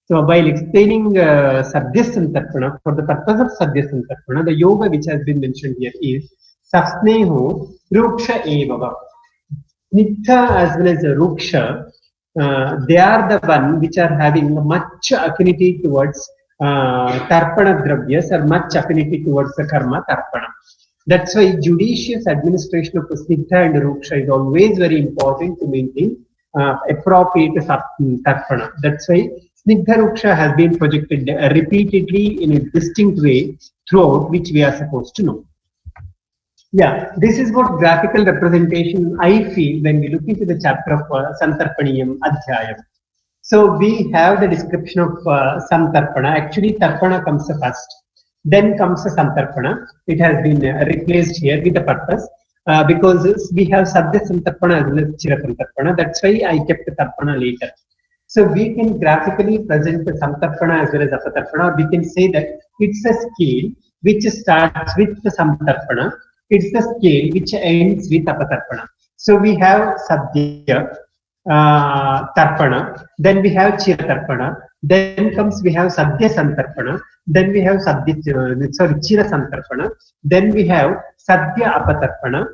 So while explaining Sadhya Santarpana, for the purpose of Sadhya Santarpana, the yoga which has been mentioned here is Sasneho Ruksha Evava. Snigdha as well as Ruksha, they are the one which are having much affinity towards Tarpana Dravyas or much affinity towards the Karma Tarpana. That's why judicious administration of Snigdha and Ruksha is always very important to maintain appropriate Tarpana. That's why Snigdha Ruksha has been projected repeatedly in a distinct way throughout, which we are supposed to know. Yeah, this is what graphical representation I feel when we look into the chapter of Santarpaniyam Adhyayam. So we have the description of Santarpana. Actually, Tarpana comes first. Then comes the Santarpana. It has been replaced here with a purpose because we have Sadhya Santarpana as well as Chira Santarpana. That's why I kept the Tarpana later. So we can graphically present the Santarpana as well as Apatarpana. We can say that it's a scale which starts with the Santarpana. It's the scale which ends with Apatarpana. So we have Sadhya Tarpana, then we have Chira Tarpana, then we have Sadhya Santarpana, then we have Chira Santarpana, then we have Sadhya Apatarpana,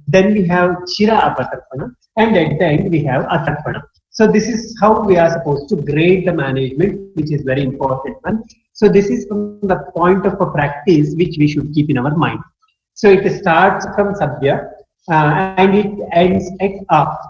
then we have Chira Apatarpana, and at the end we have Atarpana. So this is how we are supposed to grade the management, which is very important one. So this is from the point of a practice which we should keep in our mind. So it starts from Sadhya and it ends at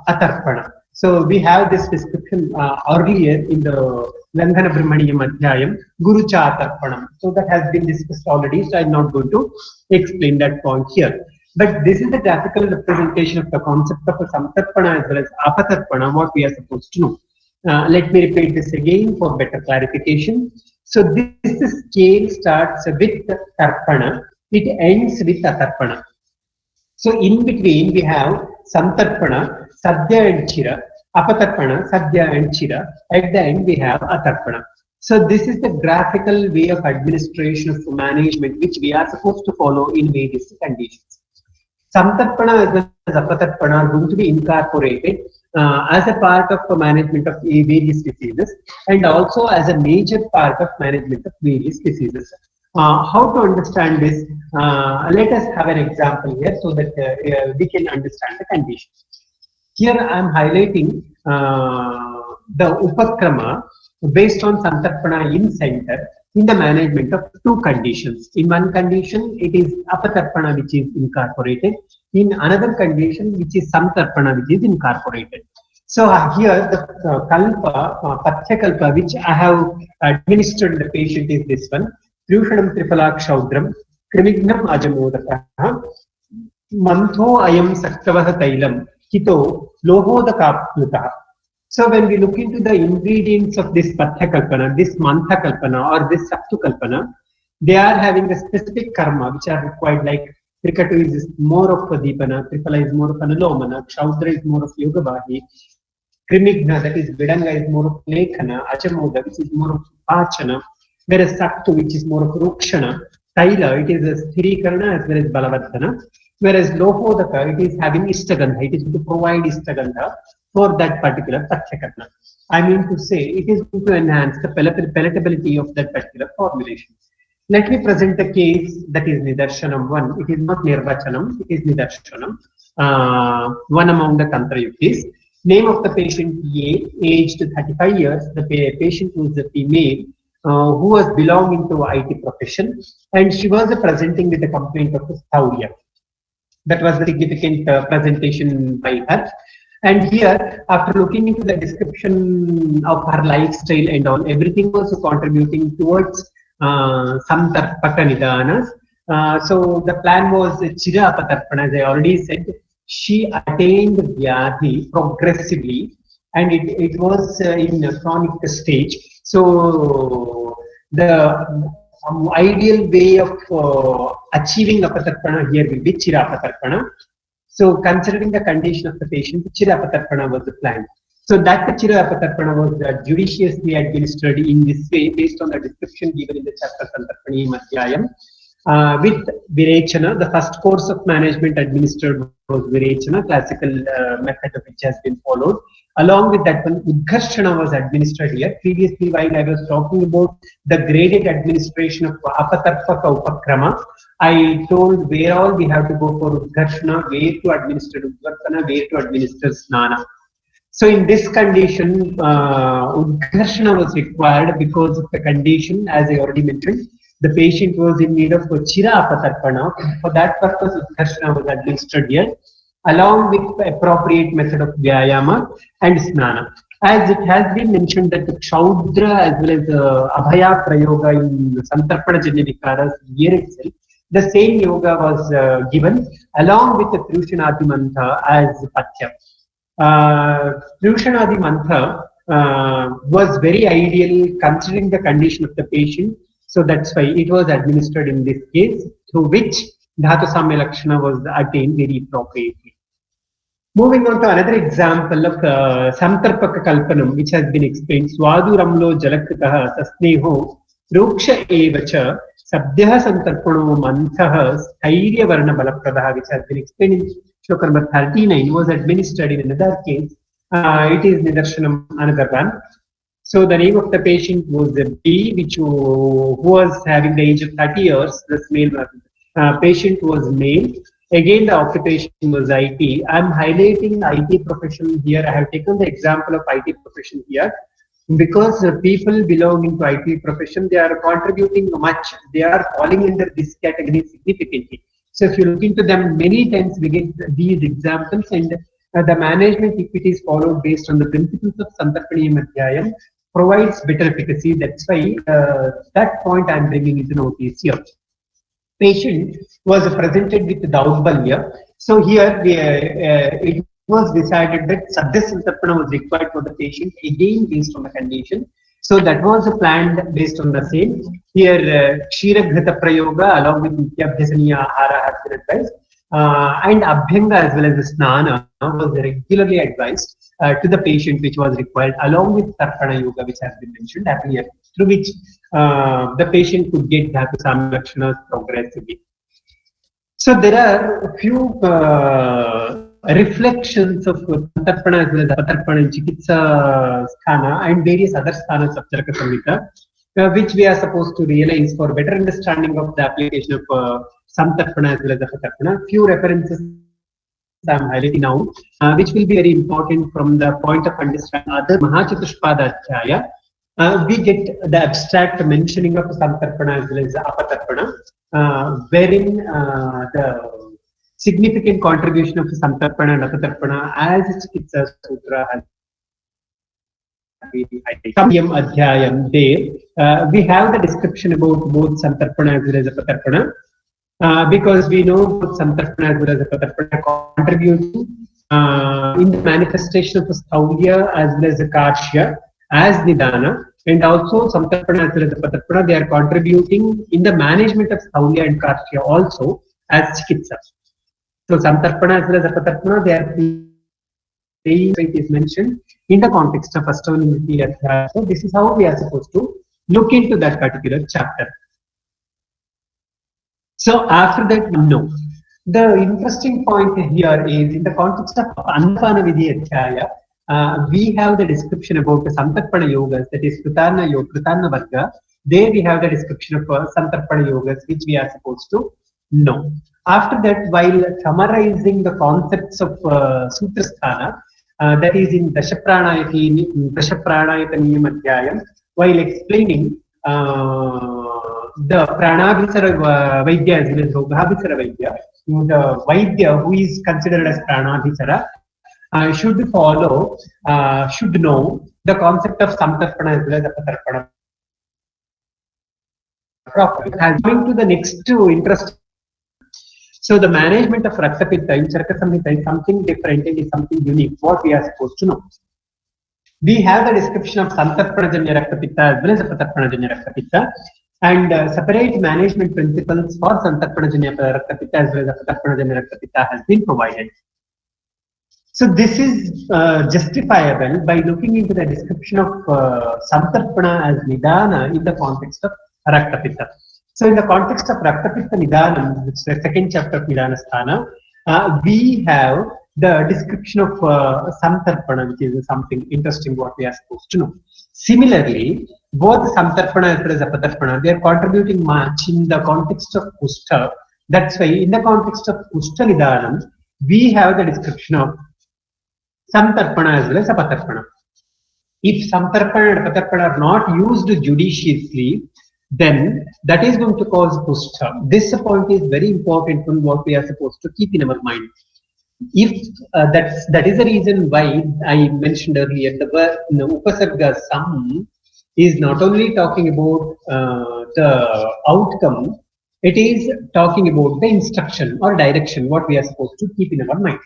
Atarpana. So we have this description earlier in the Landhana Brahmaniyam Adhyayam, Guru Cha Atarpanam. So that has been discussed already, so I'm not going to explain that point here. But this is the graphical representation of the concept of a Santarpana as well as Apatarpana, what we are supposed to know. Let me repeat this again for better clarification. So this scale starts with Tarpana. It ends with Atarpana. So in between we have Santarpana, Sadhya and Chira, Apatarpana, Sadhya and Chira. At the end we have Atarpana. So this is the graphical way of administration of management which we are supposed to follow in various conditions. Santarpana as well as Apatarpana are going to be incorporated as a part of the management of various diseases and also as a major part of management of various diseases. How to understand this? Let us have an example here so that we can understand the condition. Here I am highlighting the upakrama based on santarpana in center in the management of two conditions. In one condition, it is apatarpana which is incorporated. In another condition, which is samtarpana which is incorporated. So here the kalpa, pathya kalpa, which I have administered the patient is this one. Trushanam tripalakshaudram, krimignam ajamodakah, mantho ayam saktavah tailam, kito lohodakapluta. So when we look into the ingredients of this pathya kalpana, this mantha kalpana or this saktu kalpana, they are having a specific karma which are required, like Trikatu is more of Dipana, Tripala is more of Analomana, Kshaudra is more of Yogavahi, Krimigna, that is Vedanga, is more of Lekhana, Achamoda, which is more of Pachana, whereas Saktu, which is more of Rukshana, Taila, it is a Sthirikarana as well as Balavardhana, whereas Lohodaka, it is having Istagandha, it is to provide Istagandha for that particular Pathyakarna. I mean to say, it is going to enhance the palatability of that particular formulation. Let me present a case that is Nidarshanam 1. It is not Nirvachanam, it is Nidarshanam. One among the Tantra Yuktis. Name of the patient A, aged 35 years. The patient was a female who was belonging to IT profession, and she was presenting with a complaint of Thaurya. That was the significant presentation by her. And here, after looking into the description of her lifestyle and all, everything was contributing towards samtarpaka nidanas. So the plan was chirapatarpana, as I already said. She attained Vyadhi progressively, and it was in a chronic stage. So the ideal way of achieving apatarpana here will be chirapatarpana. So considering the condition of the patient, chirapatarpana was the plan. So that chirapatarpana was judiciously administered in this way based on the description given in the chapter Santarpani Madhyayam. With Virechana, the first course of management administered was Virechana, classical method of which has been followed. Along with that one, Udgharshana was administered here. Previously, while I was talking about the graded administration of Apatarpaka Upakrama, I told where all we have to go for Udgharshana, where to administer Udvartana, where to administer Snana. So in this condition, Udgharshana was required because of the condition, as I already mentioned. The patient was in need of Chira Apatarpana. For that purpose, Udgharshana was administered here, along with appropriate method of Vyayama and Snana. As it has been mentioned that the Kshaudra as well as Abhaya Prayoga in Santarpana Janya Vikaras here itself, the same yoga was given along with the Trushanadi Mantha as Pathya. Trushanadi Mantha was very ideal considering the condition of the patient. So that's why it was administered in this case, through which Dhatu Samya Lakshana was attained very appropriately. Moving on to another example of Samtarpaka Kalpanam, which has been explained. Swadu Ramlo Jalakataha Sasneho Ruksha Evacha Sabdyaha Santarpano Manthaha Stairya Varna Balapradaha, which has been explained in Shloka number 39, was administered in another case. It is Nidarshanam, another one. So the name of the patient was B, who was having the age of 30 years. This male patient was male. Again, the occupation was IT. I'm highlighting IT profession here. I have taken the example of IT profession here because the people belonging to IT profession, they are contributing much. They are falling under this category significantly. So if you look into them, many times we get these examples, and the management, if it is followed based on the principles of Santarpani Madhyayam, provides better efficacy. That's why that point I am bringing into notice here. Patient was presented with Daudbalya. So here it was decided that Sadhya Santarpana was required for the patient, again based on the condition. So that was planned based on the same. Here Kshirakhrita Prayoga along with Nityabhyasaniya Ahara has been advised. And Abhyanga as well as the Snana was regularly advised to the patient, which was required along with Tarpana Yoga, which has been mentioned earlier, through which the patient could get Dhatu Samya Lakshanas progressively. So there are a few reflections of Tarpana as well as Apatarpana, Chikitsa Sthana and various other sthanas of Charaka Samhita. which we are supposed to realize for better understanding of the application of Samtarpana as well as Apatarpana. Few references I'm highlighting now, which will be very important from the point of understanding other Mahachatushpada Adhyaya. We get the abstract mentioning of Samtarpana as well as Apatarpana, wherein the significant contribution of Samtarpana and Apatarpana as Chikitsa Sutra has been highlighted. Adhyayam there, we have the description about both Samtarpana as well as Apatarpana. Because we know both Samtarpana as well as Apatarpana contribute in the manifestation of the Staulya as well as the Karshya as Nidana, and also Samtarpana as well as Apatarpana, they are contributing in the management of Staulya and Karshya also as Chikitsa. So Samtarpana as well as Apatarpana, they are is mentioned in the context of Astavanimiti Adhyaya. So this is how we are supposed to look into that particular chapter. So after that, no. The interesting point here is in the context of Anupana Vidhi Adhyaya, we have the description about the Samtarpana Yogas, that is Kritana Yoga, Kritana Varga. There we have the description of Samtarpana Yogas, which we are supposed to know. After that, while summarizing the concepts of Sutrasthana, that is in Dashapranayatanyam Adhyayam, while explaining the Pranabhisara Vaidya as well as Rogaabhisara Vaidya, the Vaidya who is considered as Pranabhisara should follow, should know the concept of Samtarpana as well as Apatarpana properly. Coming to the next two interest. So the management of Raktapitta in Charaka Samhita is something different and is something unique, what we are supposed to know. We have the description of Samtarpanajanya Raktapitta as well as Apatarpanajanya Raktapitta, and separate management principles for Samtarpanajanya Raktapitta as well as Apatarpanajanya Raktapitta has been provided. So this is justifiable by looking into the description of Samtarpana as Nidana in the context of Raktapitta. So in the context of Raktapitta Nidanam, which is the second chapter of Nidanasthana, we have the description of Samtarpana, which is something interesting what we are supposed to know. Similarly, both Samtarpana as well as Apatarpana, they are contributing much in the context of Kushta. That's why in the context of Kushta Nidanam, we have the description of Samtarpana as well as Apatarpana. If Samtarpana and Apatarpana are not used judiciously, then that is going to cause Kushta. This point is very important from what we are supposed to keep in our mind. If that is the reason why I mentioned earlier the word Upasarga Sam is not only talking about the outcome, it is talking about the instruction or direction what we are supposed to keep in our mind.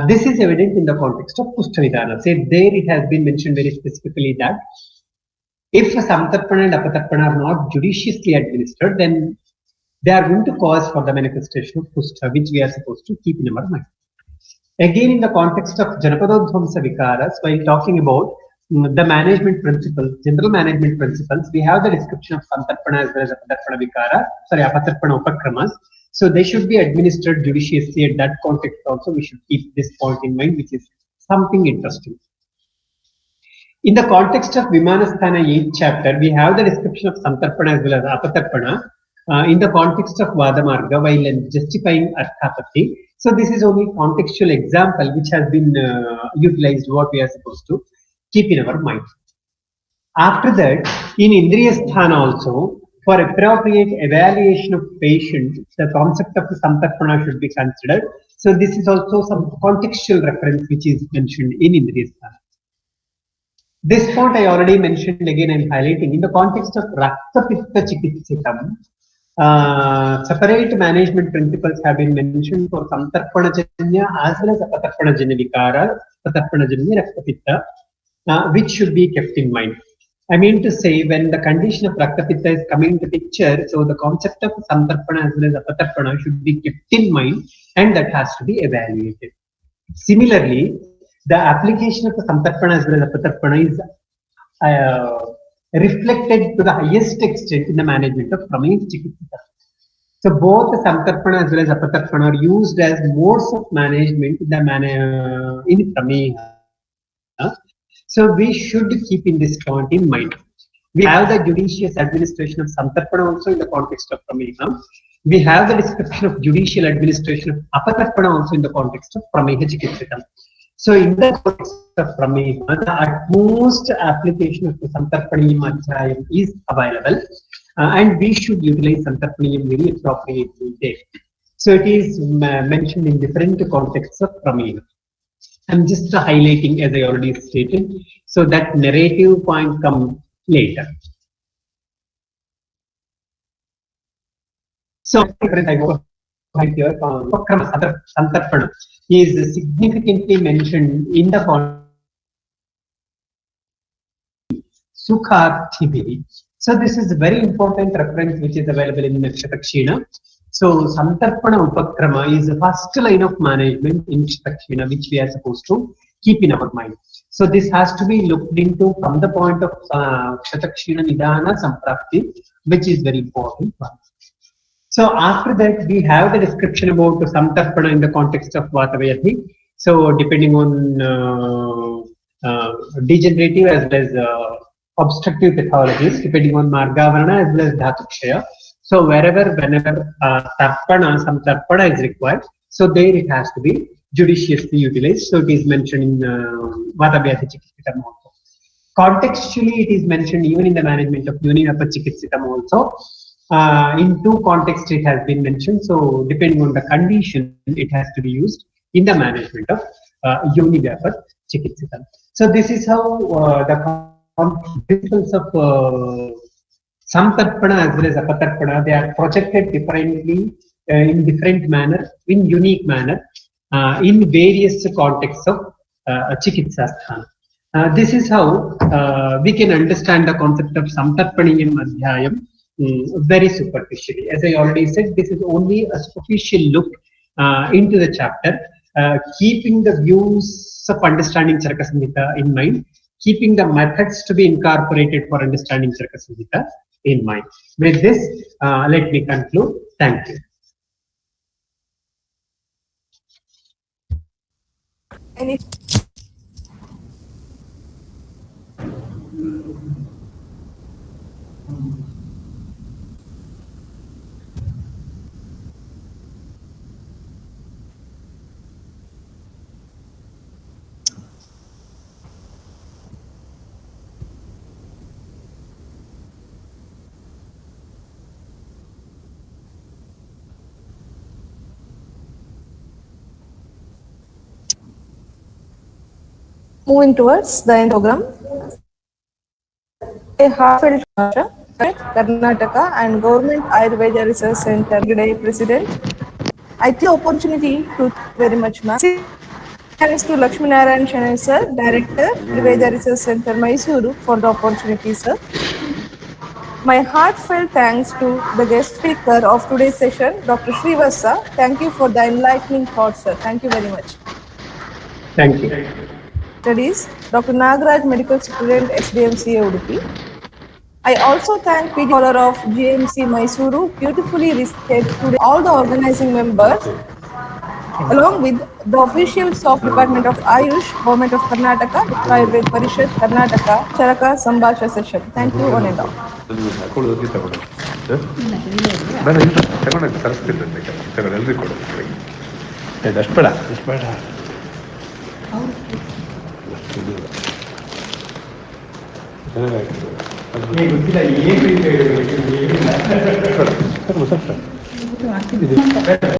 This is evident in the context of Kushtanidana. Say there it has been mentioned very specifically that if Samtarpana and Apatarpana are not judiciously administered, then they are going to cause for the manifestation of Kushta, which we are supposed to keep in our mind. Again, in the context of Janapadodvamsa Vikaras, while talking about the management principles, general management principles, we have the description of Samtarpana as well as Apatarpana Vikara, Apatarpana Upakramas. So they should be administered judiciously. At that context also, we should keep this point in mind, which is something interesting. In the context of Vimanasthana 8th chapter, we have the description of Samtarpana as well as Apatarpana in the context of Vadamarga while justifying Arthapati. So this is only contextual example which has been utilized what we are supposed to keep in our mind. After that, in Indriyasthana also, for appropriate evaluation of patient, the concept of the Samtarpana should be considered. So this is also some contextual reference which is mentioned in Indriyasthana. This point I already mentioned, again I am highlighting in the context of Raktapitta Chikitsitam. Separate management principles have been mentioned for Samtarpanajanya as well as Apatarpanajanya Vikara, Apatarpanajanya Raktapitta, which should be kept in mind. I mean to say, when the condition of Raktapitta is coming into picture, so the concept of Samtarpana as well as Apatarpana should be kept in mind, and that has to be evaluated. Similarly, the application of the Samtarpana as well as Apatarpana is reflected to the highest extent in the management of Prameya Chikitsa. So both the Samtarpana as well as Apatarpana are used as modes of management in the in Prameya. So we should keep in this point in mind. We have the judicious administration of Santarpana also in the context of Prameha. We have the description of judicial administration of Apatarpana also in the context of Prameha Chikitsikam. So in the context of Prameha, the utmost application of the Santarpaniyam Adhyayam is available, and we should utilize Santarpaniyam very appropriately there. So it is mentioned in different contexts of Prameha. I'm just highlighting, as I already stated, so that narrative point comes later. So here, Santarpana is significantly mentioned in the context Sukharthibhi. So this is a very important reference which is available in Kshatakshina. So Santarpana Upakrama is the first line of management in Kshatakshina, which we are supposed to keep in our mind. So this has to be looked into from the point of Kshatakshina Nidana Samprapti, which is very important one. So after that, we have the description about the Santarpana in the context of Vatavayati. So depending on degenerative as well as obstructive pathologies, depending on Margavarana as well as Dhatukshaya. So whenever, whenever some tarpana is required, so there it has to be judiciously utilized. So it is mentioned in Vatavayati Chikitsitam also. Contextually, it is mentioned even in the management of Yunivapa Chikitsitam also. In two contexts, it has been mentioned. So depending on the condition, it has to be used in the management of Yunivapa Chikitsitam. So this is how the principles of Samtarpana as well as Apatarpana, they are projected differently in different manner, in unique manner, in various contexts of Chikitsasthana. This is how we can understand the concept of Samtarpaniyam Adhyayam very superficially. As I already said, this is only a superficial look into the chapter, keeping the views of understanding Charaka Samhita in mind, keeping the methods to be incorporated for understanding Charaka Samhita in mind. With this, let me conclude. Thank you. Any moving towards the end program, a heartfelt Karnataka and Government Ayurveda Research Center today President. I take the opportunity to very much, ma'am. Thanks to Lakshminarayan Shanai sir, Director, Ayurveda Research Center, Mysuru, for the opportunity, sir. My heartfelt thanks to the guest speaker of today's session, Dr. Shreevathsa. Thank you for the enlightening thoughts, sir. Thank you very much. Thank you. Studies, Dr. Nagaraj, Medical Student, SDMCA Udupi. I also thank PD Scholar of GMC Mysuru, beautifully recited today all the organizing members, along with the officials of Department of Ayush, Government of Karnataka, Ayurveda Parishad, Karnataka, Charaka, Sambhasha session. Thank you, one and all.